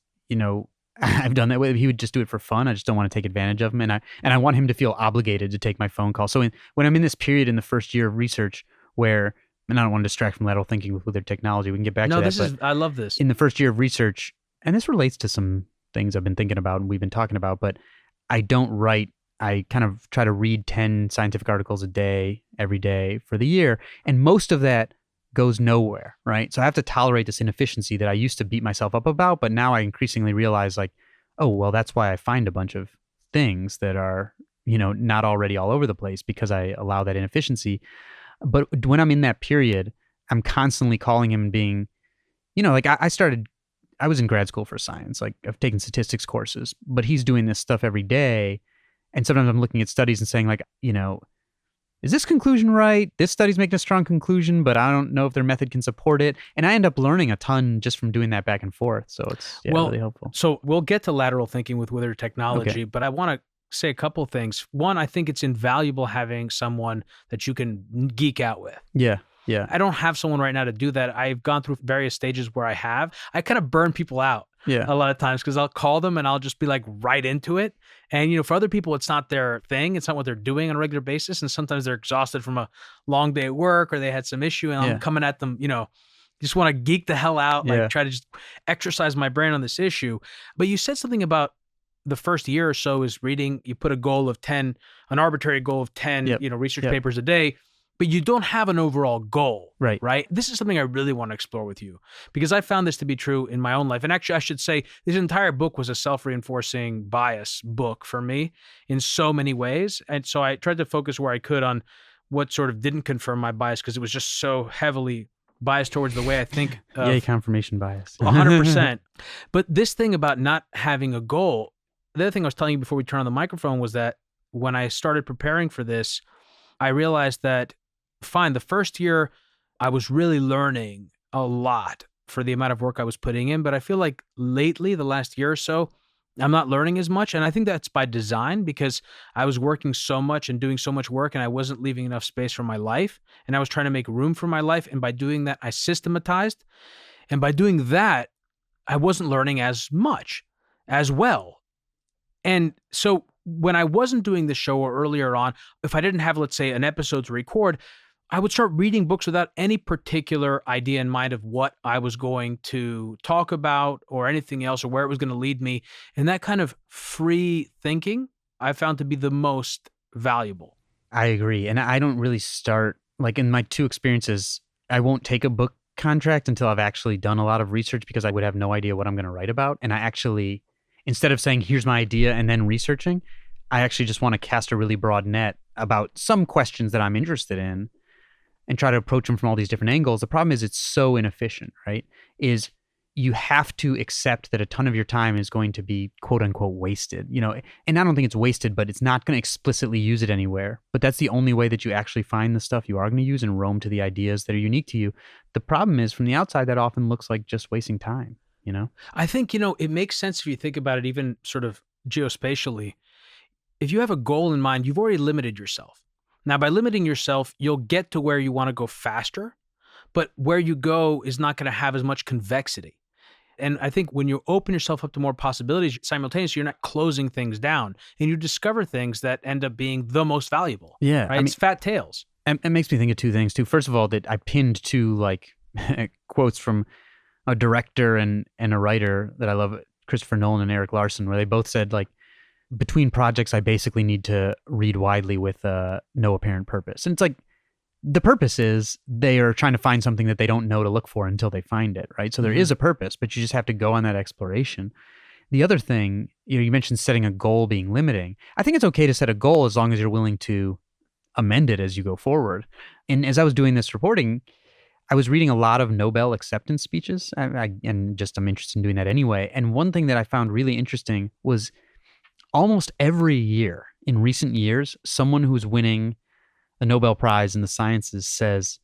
I've done that with him. He would just do it for fun. I just don't want to take advantage of him, and I want him to feel obligated to take my phone call. So when I'm in this period in the first year of research where, and I don't want to distract from lateral thinking with withered technology, we can get back to that.
I love this.
In the first year of research, and this relates to some things I've been thinking about and we've been talking about, but I don't write. I kind of try to read 10 scientific articles a day, every day for the year, and most of that goes nowhere, right? So I have to tolerate this inefficiency that I used to beat myself up about, but now I increasingly realize like, oh, well, that's why I find a bunch of things that are, not already all over the place because I allow that inefficiency. But when I'm in that period, I'm constantly calling him and being, like I was in grad school for science, like I've taken statistics courses, but he's doing this stuff every day. And sometimes I'm looking at studies and saying like, is this conclusion right? This study's making a strong conclusion, but I don't know if their method can support it. And I end up learning a ton just from doing that back and forth. So it's really helpful.
So we'll get to lateral thinking with withered technology, but I want to say a couple of things. One, I think it's invaluable having someone that you can geek out with.
Yeah. Yeah.
I don't have someone right now to do that. I've gone through various stages where I kind of burn people out a lot of times because I'll call them and I'll just be like right into it. And, for other people, it's not their thing. It's not what they're doing on a regular basis. And sometimes they're exhausted from a long day at work or they had some issue and I'm coming at them, just want to geek the hell out, like try to just exercise my brain on this issue. But you said something about the first year or so is reading, you put a goal of 10, an arbitrary goal of 10, research papers a day. But you don't have an overall goal, right? This is something I really want to explore with you because I found this to be true in my own life. And actually, I should say this entire book was a self-reinforcing bias book for me in so many ways. And so I tried to focus where I could on what sort of didn't confirm my bias because it was just so heavily biased towards the way I think.
Yay, confirmation bias.
100%. But this thing about not having a goal, the other thing I was telling you before we turned on the microphone was that when I started preparing for this, I realized that fine, the first year I was really learning a lot for the amount of work I was putting in, but I feel like lately, the last year or so, I'm not learning as much. And I think that's by design because I was working so much and doing so much work and I wasn't leaving enough space for my life. And I was trying to make room for my life. And by doing that, I systematized. And by doing that, I wasn't learning as much as well. And so when I wasn't doing the show or earlier on, if I didn't have, let's say, an episode to record, I would start reading books without any particular idea in mind of what I was going to talk about or anything else or where it was going to lead me. And that kind of free thinking I found to be the most valuable.
I agree. And I don't really start, like in my two experiences, I won't take a book contract until I've actually done a lot of research because I would have no idea what I'm going to write about. And I actually, instead of saying, here's my idea and then researching, I actually just want to cast a really broad net about some questions that I'm interested in. and try to approach them from all these different angles. The problem is it's so inefficient, right? Is you have to accept that a ton of your time is going to be quote unquote wasted, and I don't think it's wasted, but it's not going to explicitly use it anywhere. But that's the only way that you actually find the stuff you are going to use and roam to the ideas that are unique to you. The problem is from the outside, that often looks like just wasting time,
I think, it makes sense if you think about it, even sort of geospatially. If you have a goal in mind, you've already limited yourself. Now, by limiting yourself, you'll get to where you want to go faster, but where you go is not going to have as much convexity. And I think when you open yourself up to more possibilities, simultaneously, you're not closing things down, and you discover things that end up being the most valuable.
Yeah.
Right? It's fat tails.
It makes me think of two things too. First of all, that I pinned two quotes from a director and a writer that I love, Christopher Nolan and Eric Larson, where they both said, between projects, I basically need to read widely with no apparent purpose. And it's like, the purpose is they are trying to find something that they don't know to look for until they find it, right? So there is a purpose, but you just have to go on that exploration. The other thing, you mentioned setting a goal being limiting. I think it's okay to set a goal as long as you're willing to amend it as you go forward. And as I was doing this reporting, I was reading a lot of Nobel acceptance speeches, and I'm interested in doing that anyway. And one thing that I found really interesting was almost every year in recent years, someone who's winning a Nobel Prize in the sciences says,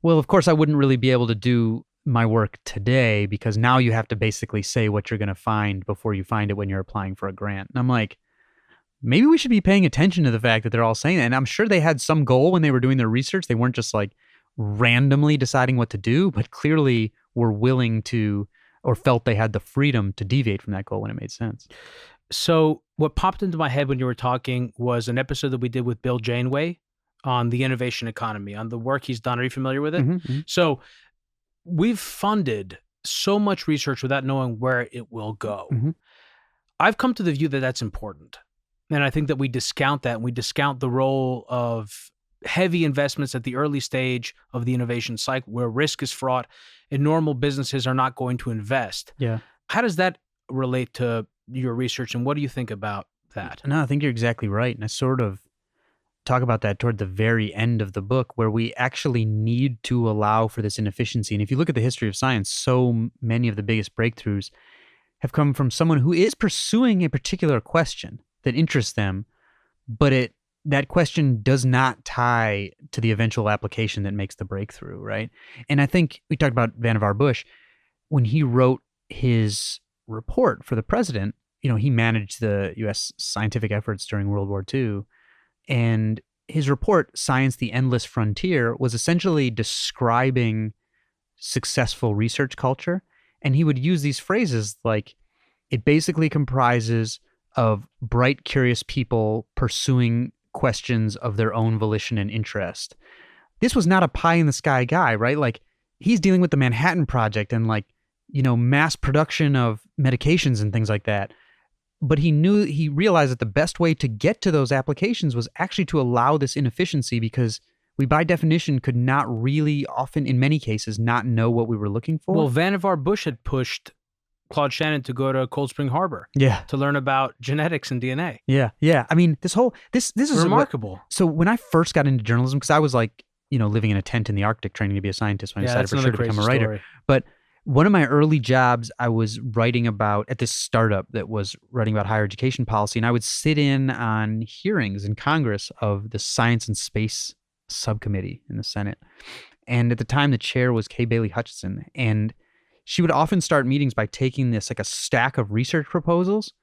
well, of course, I wouldn't really be able to do my work today because now you have to basically say what you're going to find before you find it when you're applying for a grant. And I'm like, maybe we should be paying attention to the fact that they're all saying that. And I'm sure they had some goal when they were doing their research. They weren't just randomly deciding what to do, but clearly were willing to, or felt they had the freedom to deviate from that goal when it made sense.
So what popped into my head when you were talking was an episode that we did with Bill Janeway on the innovation economy, on the work he's done. Are you familiar with it?
Mm-hmm.
So we've funded so much research without knowing where it will go.
Mm-hmm.
I've come to the view that that's important. And I think that we discount that, and we discount the role of heavy investments at the early stage of the innovation cycle where risk is fraught and normal businesses are not going to invest.
Yeah.
How does that relate to your research, and what do you think about that?
No, I think you're exactly right. And I sort of talk about that toward the very end of the book, where we actually need to allow for this inefficiency. And if you look at the history of science, so many of the biggest breakthroughs have come from someone who is pursuing a particular question that interests them, but that question does not tie to the eventual application that makes the breakthrough, right? And I think we talked about Vannevar Bush. When he wrote his report for the president, he managed the U.S. scientific efforts during World War II. And his report, Science, the Endless Frontier, was essentially describing successful research culture. And he would use these phrases like, it basically comprises of bright, curious people pursuing questions of their own volition and interest. This was not a pie-in-the-sky guy, right? He's dealing with the Manhattan Project and mass production of medications and things like that. But he realized that the best way to get to those applications was actually to allow this inefficiency, because we, by definition, could not really often, in many cases, not know what we were looking for.
Well, Vannevar Bush had pushed Claude Shannon to go to Cold Spring Harbor to learn about genetics and DNA.
Yeah. I mean, this is
remarkable.
So when I first got into journalism, because I was living in a tent in the Arctic training to be a scientist when I decided for sure to become a writer.
Story.
But one of my early jobs, I was writing about at this startup that was writing about higher education policy, and I would sit in on hearings in Congress of the Science and Space Subcommittee in the Senate. And at the time, the chair was Kay Bailey Hutchison, and she would often start meetings by taking this a stack of research proposals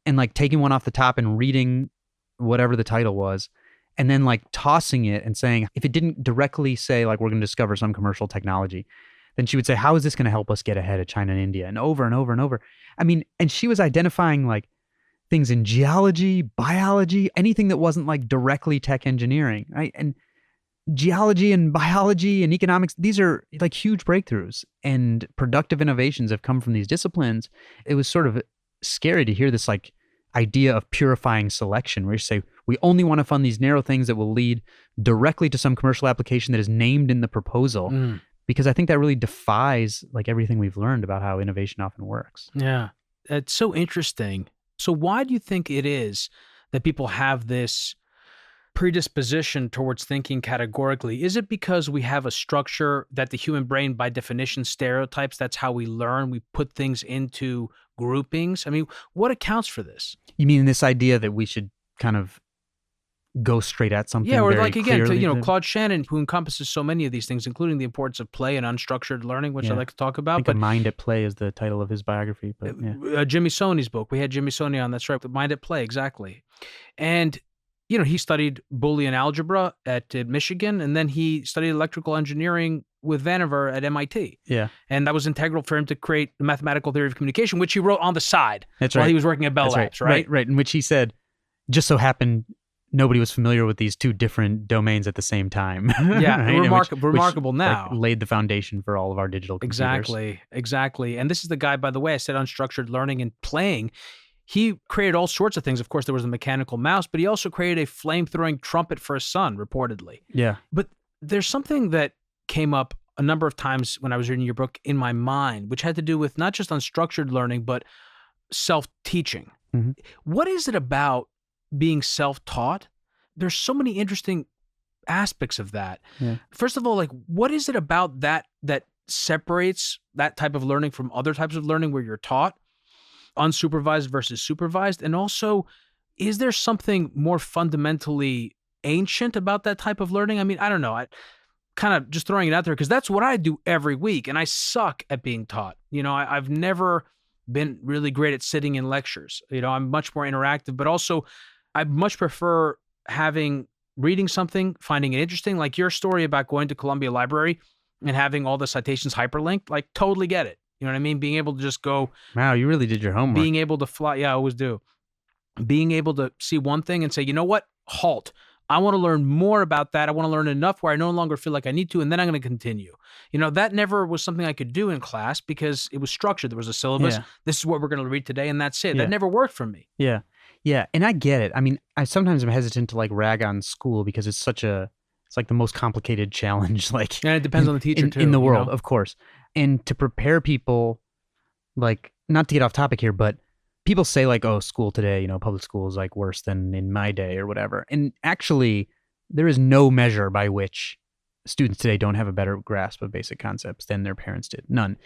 and taking one off the top and reading whatever the title was, and then tossing it and saying, if it didn't directly say we're going to discover some commercial technology, then she would say, how is this going to help us get ahead of China and India? And over and over and over. I mean, and she was identifying things in geology, biology, anything that wasn't directly tech engineering, right? And geology and biology and economics, these are huge breakthroughs, and productive innovations have come from these disciplines. It was sort of scary to hear this idea of purifying selection, where you say, we only want to fund these narrow things that will lead directly to some commercial application that is named in the proposal. Because I think that really defies everything we've learned about how innovation often works.
Yeah, it's so interesting. So why do you think it is that people have this predisposition towards thinking categorically? Is it because we have a structure that the human brain, by definition, stereotypes? That's how we learn. We put things into groupings. I mean, what accounts for this?
You mean this idea that we should kind of go straight at something?
Yeah, or
very
like, again,
clearly?
Claude Shannon, who encompasses so many of these things, including the importance of play and unstructured learning, which
Yeah.
I like to talk
I
about.
think
But
A Mind at Play is the title of his biography. But yeah.
Jimmy Soni's book, we had Jimmy Soni on, that's right, The Mind at Play, exactly. And, he studied Boolean algebra at Michigan, and then he studied electrical engineering with Vanaver at MIT.
Yeah.
And that was integral for him to create the mathematical theory of communication, which he wrote on the side
That's
while
right.
he was working at Bell
That's
Labs,
right? Right. In which he said, just so happened nobody was familiar with these two different domains at the same time.
Yeah,
right?
remarkable now.
Like, laid the foundation for all of our digital computers.
Exactly. And this is the guy, by the way, I said unstructured learning and playing. He created all sorts of things. Of course, there was the mechanical mouse, but he also created a flame-throwing trumpet for his son, reportedly.
Yeah.
But there's something that came up a number of times when I was reading your book in my mind, which had to do with not just unstructured learning, but self-teaching.
Mm-hmm.
What is it about being self-taught? There's so many interesting aspects of that.
Yeah.
First of all, like, what is it about that separates that type of learning from other types of learning where you're taught, unsupervised versus supervised? And also, is there something more fundamentally ancient about that type of learning? I mean, I don't know. I kind of just throwing it out there because that's what I do every week, and I suck at being taught. I've never been really great at sitting in lectures. I'm much more interactive, but also I much prefer reading something, finding it interesting, like your story about going to Columbia Library and having all the citations hyperlinked. Like, totally get it. You know what I mean? Being able to just go.
Wow, you really did your homework.
Being able to fly. Yeah, I always do. Being able to see one thing and say, you know what? Halt. I want to learn more about that. I want to learn enough where I no longer feel like I need to, and then I'm going to continue. That never was something I could do in class because it was structured. There was a syllabus.
Yeah.
This is what we're going to read today, and that's it.
Yeah.
That never worked for me.
Yeah. Yeah. And I get it. I mean, I sometimes am hesitant to like rag on school because it's like the most complicated challenge. Like,
and it depends on the teacher too.
In the world, of course. And to prepare people, like, not to get off topic here, but people say like, oh, school today, public school is like worse than in my day or whatever. And actually, there is no measure by which students today don't have a better grasp of basic concepts than their parents did. None.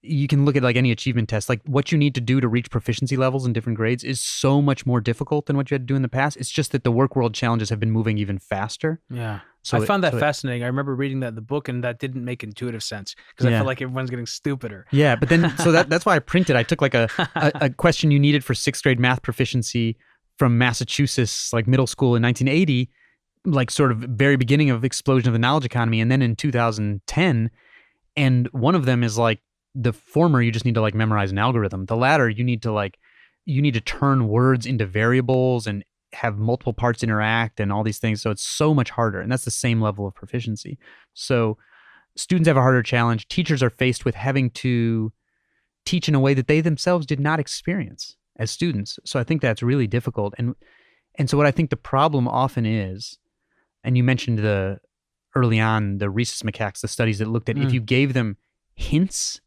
You can look at like any achievement test, like what you need to do to reach proficiency levels in different grades is so much more difficult than what you had to do in the past. It's just that the work world challenges have been moving even faster.
Yeah. So I found that fascinating. I remember reading that in the book, and that didn't make intuitive sense because I felt like everyone's getting stupider.
Yeah, but then so that's why I printed. I took like a question you needed for 6th grade math proficiency from Massachusetts, like middle school in 1980, like sort of very beginning of explosion of the knowledge economy, and then in 2010, and one of them is like the former you just need to like memorize an algorithm. The latter you need to turn words into variables and have multiple parts interact and all these things. So it's so much harder. And that's the same level of proficiency. So students have a harder challenge. Teachers are faced with having to teach in a way that they themselves did not experience as students. So I think that's really difficult. And so what I think the problem often is, and you mentioned early on the rhesus macaques, the studies that looked at if you gave them hints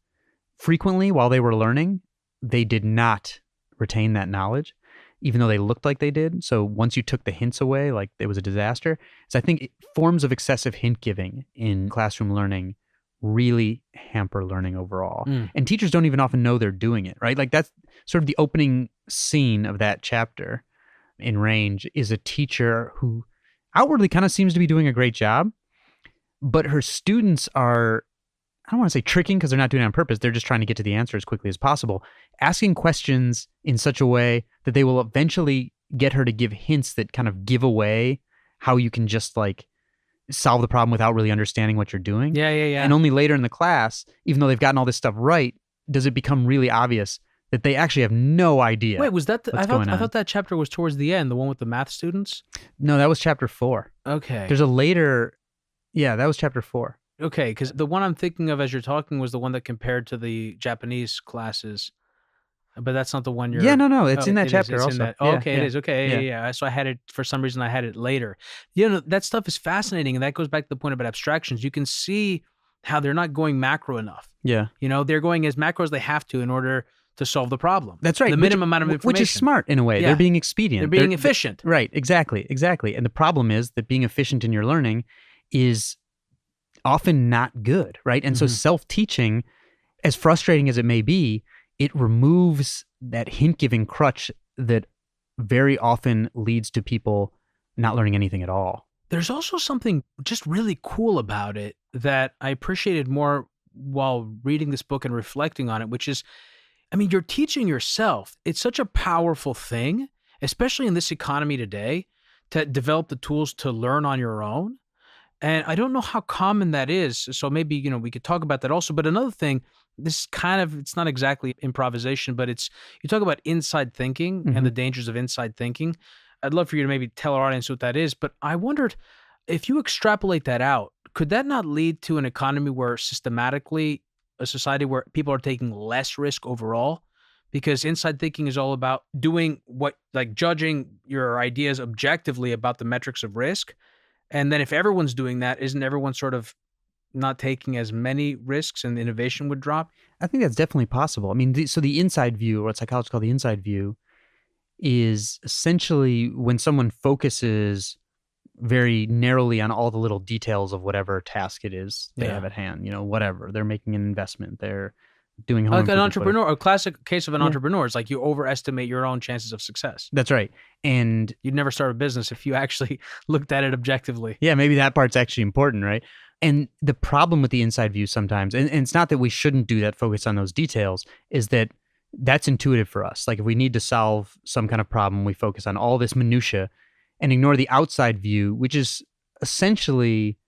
frequently while they were learning, they did not retain that knowledge, even though they looked like they did. So once you took the hints away, like it was a disaster. So I think forms of excessive hint giving in classroom learning really hamper learning overall. And teachers don't even often know they're doing it, right? Like that's sort of the opening scene of that chapter in Range is a teacher who outwardly kind of seems to be doing a great job, but her students are, I don't want to say tricking because they're not doing it on purpose. They're just trying to get to the answer as quickly as possible, asking questions in such a way that they will eventually get her to give hints that kind of give away how you can just like solve the problem without really understanding what you're doing.
Yeah.
And only later in the class, even though they've gotten all this stuff right, does it become really obvious that they actually have no idea.
Wait, was that I thought that chapter was towards the end, the one with the math students?
No, that was chapter 4.
Okay.
There's a later, yeah, that was chapter 4.
Okay, because the one I'm thinking of as you're talking was the one that compared to the Japanese classes. But that's not the one you're...
Yeah, no, it's in that chapter also.
It is. Okay, yeah. So I had it, for some reason I had it later. That stuff is fascinating, and that goes back to the point about abstractions. You can see how they're not going macro enough.
Yeah.
They're going as macro as they have to in order to solve the problem.
That's right.
The minimum amount of information.
Which is smart in a way.
Yeah.
They're being expedient.
They're being efficient.
Right. Exactly. And the problem is that being efficient in your learning is often not good, right? And so self-teaching, as frustrating as it may be, it removes that hint-giving crutch that very often leads to people not learning anything at all.
There's also something just really cool about it that I appreciated more while reading this book and reflecting on it, which is, I mean, you're teaching yourself. It's such a powerful thing, especially in this economy today, to develop the tools to learn on your own. And I don't know how common that is. So maybe, we could talk about that also. But another thing, this kind of, it's not exactly improvisation, but you talk about inside thinking and the dangers of inside thinking. I'd love for you to maybe tell our audience what that is. But I wondered, if you extrapolate that out, could that not lead to an economy where systematically, a society where people are taking less risk overall? Because inside thinking is all about doing judging your ideas objectively about the metrics of risk. And then if everyone's doing that, isn't everyone sort of not taking as many risks and innovation would drop?
I think that's definitely possible. I mean, so the inside view, or what psychologists call the inside view, is essentially when someone focuses very narrowly on all the little details of whatever task it is they have at hand, whatever. They're making an investment. They're doing home
like an entrepreneur.
Whatever.
A classic case of an entrepreneur is like you overestimate your own chances of success.
That's right. And
you'd never start a business if you actually looked at it objectively.
Yeah, maybe that part's actually important, right? And the problem with the inside view sometimes, and it's not that we shouldn't do that, focus on those details, is that that's intuitive for us. Like if we need to solve some kind of problem, we focus on all this minutia and ignore the outside view, which is essentially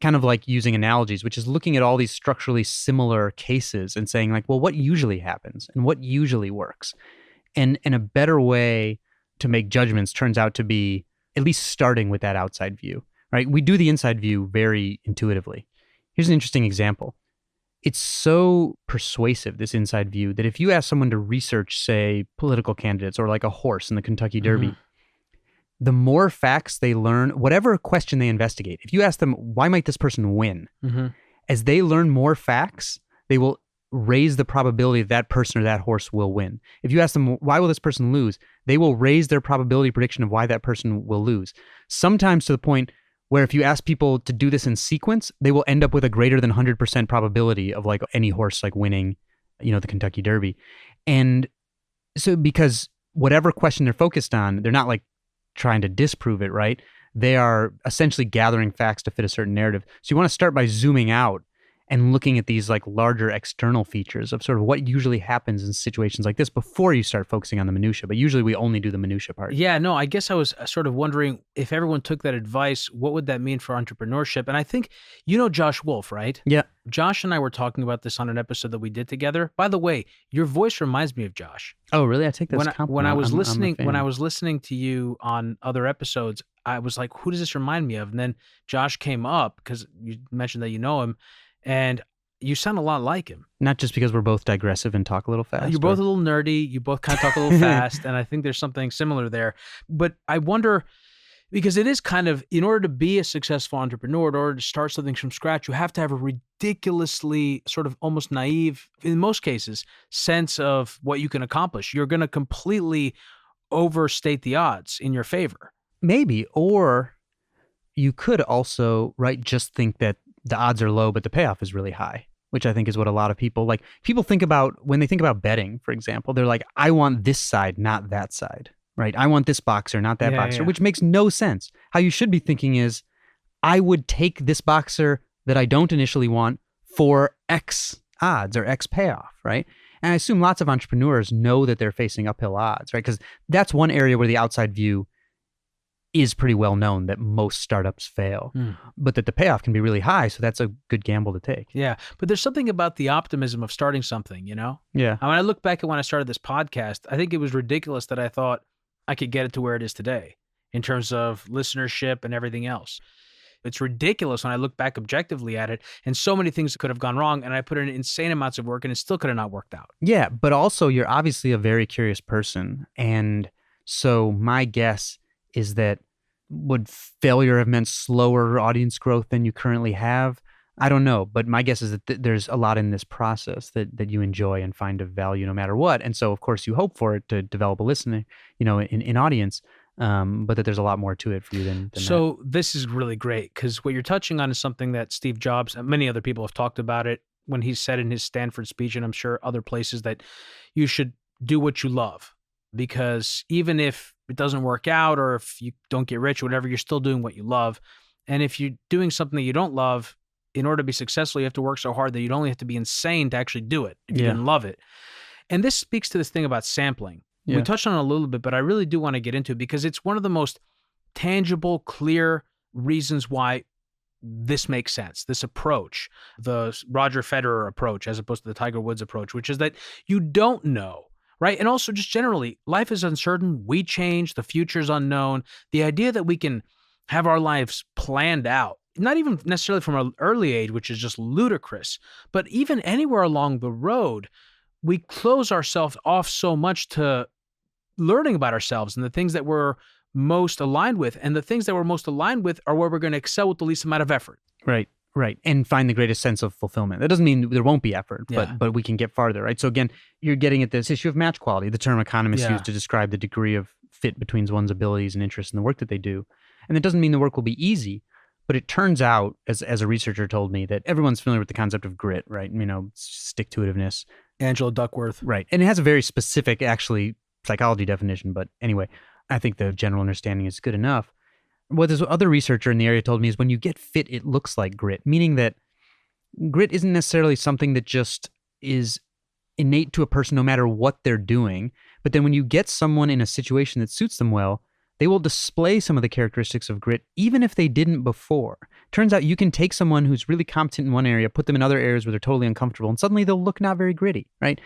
kind of like using analogies, which is looking at all these structurally similar cases and saying like, well, what usually happens and what usually works? And a better way to make judgments turns out to be at least starting with that outside view, right? We do the inside view very intuitively. Here's an interesting example. It's so persuasive, this inside view, that if you ask someone to research, say, political candidates or like a horse in the Kentucky Derby, the more facts they learn, whatever question they investigate, if you ask them, why might this person win? As they learn more facts, they will raise the probability that person or that horse will win. If you ask them, why will this person lose? They will raise their probability prediction of why that person will lose. Sometimes to the point where if you ask people to do this in sequence, they will end up with a greater than 100% probability of like any horse like winning, the Kentucky Derby. And so because whatever question they're focused on, they're not like trying to disprove it, right? They are essentially gathering facts to fit a certain narrative. So you want to start by zooming out and looking at these like larger external features of sort of what usually happens in situations like this before you start focusing on the minutia. But usually we only do the minutia part.
Yeah, no, I guess I was sort of wondering if everyone took that advice, what would that mean for entrepreneurship? And I think, Josh Wolf, right?
Yeah.
Josh and I were talking about this on an episode that we did together. By the way, your voice reminds me of Josh.
Oh, really? I take that as a compliment.
When I was listening to you on other episodes, I was like, who does this remind me of? And then Josh came up because you mentioned that you know him. And you sound a lot like him.
Not just because we're both digressive and talk a little fast.
You're both a little nerdy. You both kind of talk a little fast. And I think there's something similar there. But I wonder, because it is kind of, in order to be a successful entrepreneur, in order to start something from scratch, you have to have a ridiculously sort of almost naive, in most cases, sense of what you can accomplish. You're going to completely overstate the odds in your favor.
Maybe. Or you could also, right, just think that the odds are low, but the payoff is really high, which I think is what a lot of people think about when they think about betting, for example. They're like, I want this side, not that side, right? I want this boxer, not that boxer, which makes no sense. How you should be thinking is, I would take this boxer that I don't initially want for X odds or X payoff, right? And I assume lots of entrepreneurs know that they're facing uphill odds, right? Because that's one area where the outside view is pretty well known, that most startups fail, but that the payoff can be really high. So that's a good gamble to take.
Yeah. But there's something about the optimism of starting something,
Yeah.
When I look back at when I started this podcast, I think it was ridiculous that I thought I could get it to where it is today in terms of listenership and everything else. It's ridiculous when I look back objectively at it, and so many things could have gone wrong, and I put in insane amounts of work and it still could have not worked out.
Yeah. But also you're obviously a very curious person. And so my guess is that would failure have meant slower audience growth than you currently have? I don't know, but my guess is that there's a lot in this process that you enjoy and find of value no matter what. And so, of course, you hope for it to develop a listener, in audience, but that there's a lot more to it for you than that.
So this is really great because what you're touching on is something that Steve Jobs and many other people have talked about it when he said in his Stanford speech, and I'm sure other places, that you should do what you love, because even if it doesn't work out or if you don't get rich or whatever, you're still doing what you love. And if you're doing something that you don't love, in order to be successful, you have to work so hard that you'd only have to be insane to actually do it if you didn't love it. And this speaks to this thing about sampling.
Yeah.
We touched on it a little bit, but I really do want to get into it because it's one of the most tangible, clear reasons why this makes sense. This approach, the Roger Federer approach, as opposed to the Tiger Woods approach, which is that you don't know, right? And also just generally, life is uncertain. We change. The future is unknown. The idea that we can have our lives planned out, not even necessarily from an early age, which is just ludicrous, but even anywhere along the road, we close ourselves off so much to learning about ourselves and the things that we're most aligned with. And the things that we're most aligned with are where we're going to excel with the least amount of effort.
Right. And find the greatest sense of fulfillment. That doesn't mean there won't be effort, but we can get farther, right? So again, you're getting at this issue of match quality, the term economists use to describe the degree of fit between one's abilities and interests in the work that they do. And it doesn't mean the work will be easy, but it turns out, as a researcher told me, that everyone's familiar with the concept of grit, right? Stick-to-itiveness.
Angela Duckworth.
Right. And it has a very specific, actually, psychology definition. But anyway, I think the general understanding is good enough. What this other researcher in the area told me is when you get fit, it looks like grit, meaning that grit isn't necessarily something that just is innate to a person no matter what they're doing. But then when you get someone in a situation that suits them well, they will display some of the characteristics of grit, even if they didn't before. Turns out you can take someone who's really competent in one area, put them in other areas where they're totally uncomfortable, and suddenly they'll look not very gritty, right?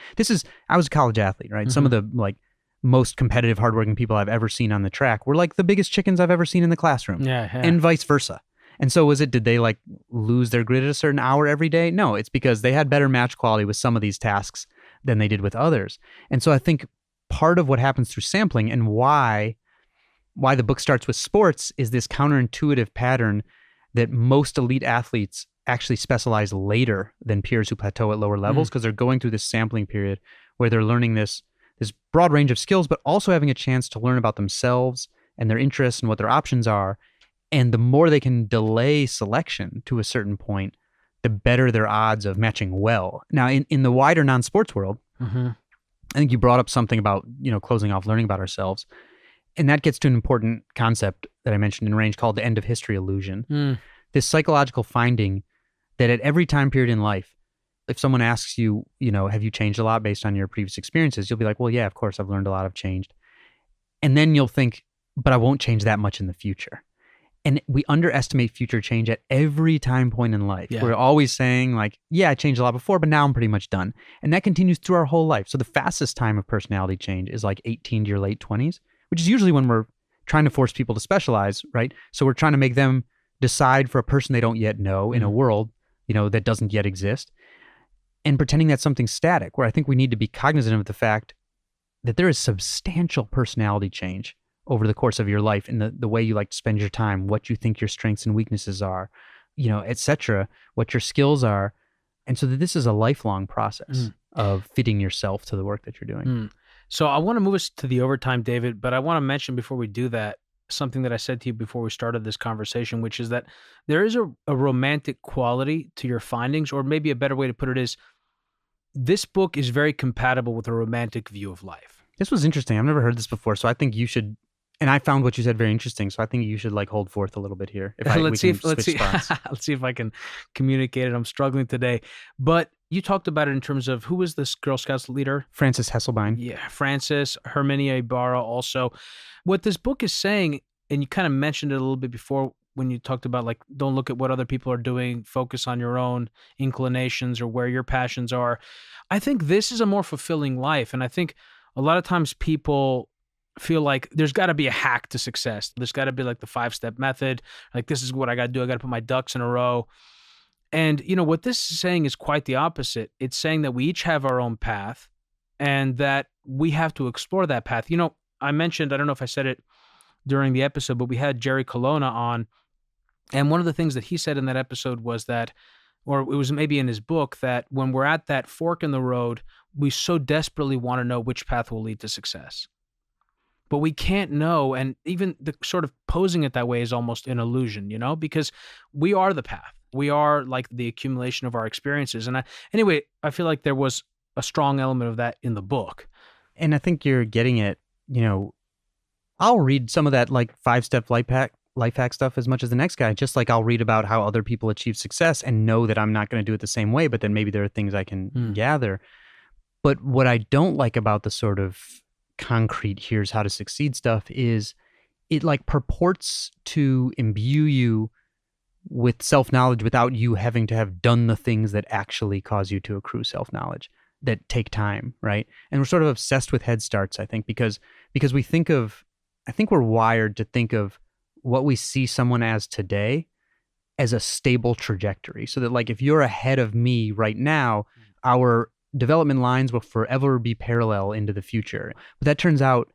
I was a college athlete, right? Mm-hmm. Some of the most competitive, hardworking people I've ever seen on the track were like the biggest chickens I've ever seen in the classroom, and vice versa. And so did they lose their grit at a certain hour every day? No, it's because they had better match quality with some of these tasks than they did with others. And so I think part of what happens through sampling and why the book starts with sports is this counterintuitive pattern that most elite athletes actually specialize later than peers who plateau at lower levels because they're going through this sampling period where they're learning this broad range of skills, but also having a chance to learn about themselves and their interests and what their options are. And the more they can delay selection to a certain point, the better their odds of matching well. Now, in the wider non-sports world, I think you brought up something about, closing off learning about ourselves. And that gets to an important concept that I mentioned in range called the end of history illusion. This psychological finding that at every time period in life, if someone asks you, have you changed a lot based on your previous experiences? You'll be like, well, yeah, of course, I've learned a lot, I've changed. And then you'll think, but I won't change that much in the future. And we underestimate future change at every time point in life. Yeah. We're always saying I changed a lot before, but now I'm pretty much done. And that continues through our whole life. So the fastest time of personality change is 18 to your late 20s. Which is usually when we're trying to force people to specialize, right? So we're trying to make them decide for a person they don't yet know in a world, that doesn't yet exist, and pretending that's something static, where I think we need to be cognizant of the fact that there is substantial personality change over the course of your life in the way you like to spend your time, what you think your strengths and weaknesses are, et cetera, what your skills are. And so that this is a lifelong process of fitting yourself to the work that you're doing.
So I want to move us to the overtime, David, but I want to mention before we do that, something that I said to you before we started this conversation, which is that there is a romantic quality to your findings, or maybe a better way to put it is, this book is very compatible with a romantic view of life.
This was interesting. I've never heard this before, so I think you should, and I found what you said very interesting, so I think you should hold forth a little bit here.
Let's see if I can communicate it. I'm struggling today. But you talked about it in terms of who was this Girl Scouts leader?
Frances Hesselbein.
Yeah, Frances, Herminia Ibarra also. What this book is saying, and you kind of mentioned it a little bit before when you talked about don't look at what other people are doing, focus on your own inclinations or where your passions are. I think this is a more fulfilling life. And I think a lot of times people feel like there's got to be a hack to success. There's got to be the 5-step method. This is what I got to do. I got to put my ducks in a row. And, what this is saying is quite the opposite. It's saying that we each have our own path and that we have to explore that path. I mentioned, I don't know if I said it during the episode, but we had Jerry Colonna on. And one of the things that he said in that episode was that or it was maybe in his book, that when we're at that fork in the road, we so desperately want to know which path will lead to success. But we can't know, and even the sort of posing it that way is almost an illusion, because we are the path. We are like the accumulation of our experiences. And anyway, I feel like there was a strong element of that in the book.
And I think you're getting it, I'll read some of that like 5-step life hack stuff as much as the next guy, just like I'll read about how other people achieve success and know that I'm not going to do it the same way, but then maybe there are things I can gather. But what I don't like about the sort of concrete here's how to succeed stuff is it like purports to imbue you with self-knowledge without you having to have done the things that actually cause you to accrue self-knowledge that take time, right? And we're sort of obsessed with head starts, I think, because we think of, I think we're wired to think of what we see someone as today as a stable trajectory. So that like if you're ahead of me right now, our development lines will forever be parallel into the future. But that turns out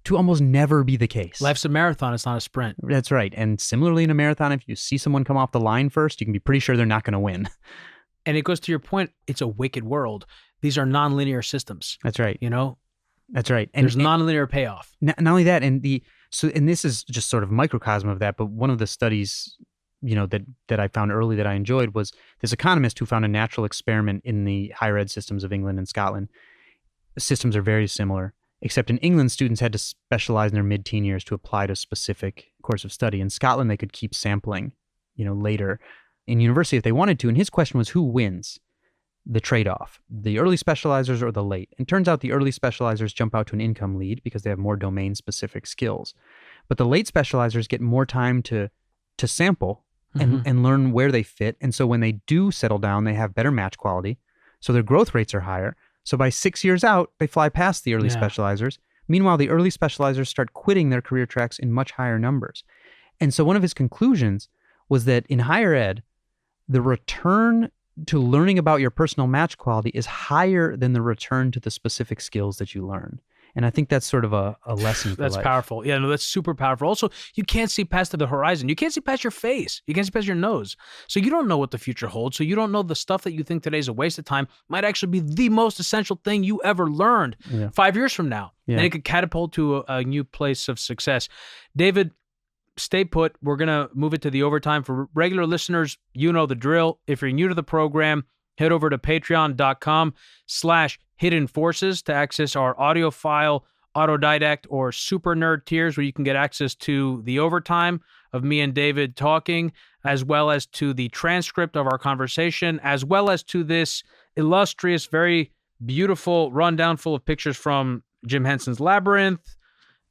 to almost never be the case.
Life's a marathon, it's not a sprint.
That's right. And similarly in a marathon, if you see someone come off the line first, you can be pretty sure they're not going to win.
And it goes to your point, it's a wicked world. These are nonlinear systems.
That's right. That's right.
And there's nonlinear payoff.
Not only that, and this is just sort of microcosm of that, but one of the studies that I found early that I enjoyed was this economist who found a natural experiment in the higher ed systems of England and Scotland. The systems are very similar, except in England, students had to specialize in their mid-teen years to apply to a specific course of study. In Scotland, they could keep sampling, later in university if they wanted to. And his question was, who wins the trade-off, the early specializers or the late? And turns out the early specializers jump out to an income lead because they have more domain-specific skills. But the late specializers get more time to sample and learn where they fit. And so when they do settle down, they have better match quality. So their growth rates are higher. So by 6 years out, they fly past the early specializers. Meanwhile, the early specializers start quitting their career tracks in much higher numbers. And so one of his conclusions was that in higher ed, the return to learning about your personal match quality is higher than the return to the specific skills that you learn. And I think that's sort of a lesson for
That's
life.
powerful. Yeah, no, that's super powerful. Also, you can't see past the horizon. You can't see past your face. You can't see past your nose. So you don't know what the future holds. So you don't know the stuff that you think today is a waste of time might actually be the most essential thing you ever learned 5 years from now.
Yeah.
And it could catapult to a new place of success. David, stay put. We're going to move it to the overtime. For regular listeners, you know the drill. If you're new to the program, head over to patreon.com/Hidden Forces to access our audio file, autodidact, or super nerd tiers where you can get access to the overtime of me and David talking, as well as to the transcript of our conversation, as well as to this illustrious, very beautiful rundown full of pictures from Jim Henson's Labyrinth,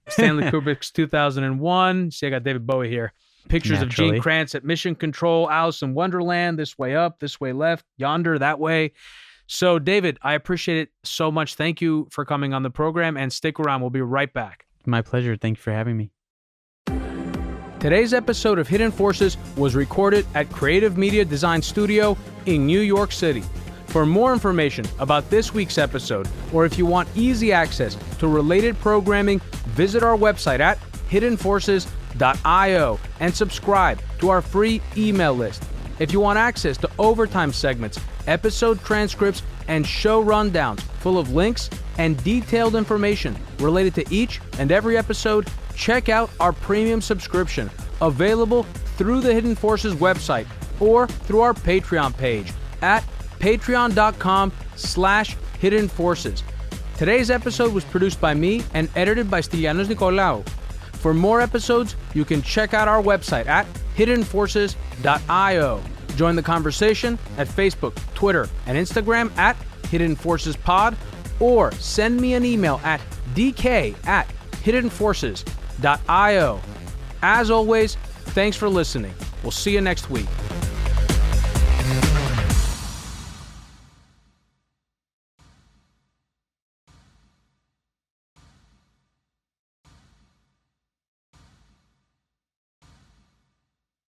Stanley Kubrick's 2001. See, I got David Bowie here. Pictures of Gene Kranz at Mission Control, Alice in Wonderland, this way up, this way left, yonder, that way. So, David, I appreciate it so much. Thank you for coming on the program, and stick around. We'll be right back.
My pleasure. Thank you for having me.
Today's episode of Hidden Forces was recorded at Creative Media Design Studio in New York City. For more information about this week's episode, or if you want easy access to related programming, visit our website at hiddenforces.io and subscribe to our free email list. If you want access to overtime segments, episode transcripts, and show rundowns full of links and detailed information related to each and every episode, check out our premium subscription, available through the Hidden Forces website or through our Patreon page at patreon.com/Hidden Forces. Today's episode was produced by me and edited by Stylianos Nicolaou. For more episodes, you can check out our website at hiddenforces.io. Join the conversation at Facebook, Twitter, and Instagram at Hidden Forces Pod, or send me an email at dk@hiddenforces.io. As always, thanks for listening. We'll see you next week.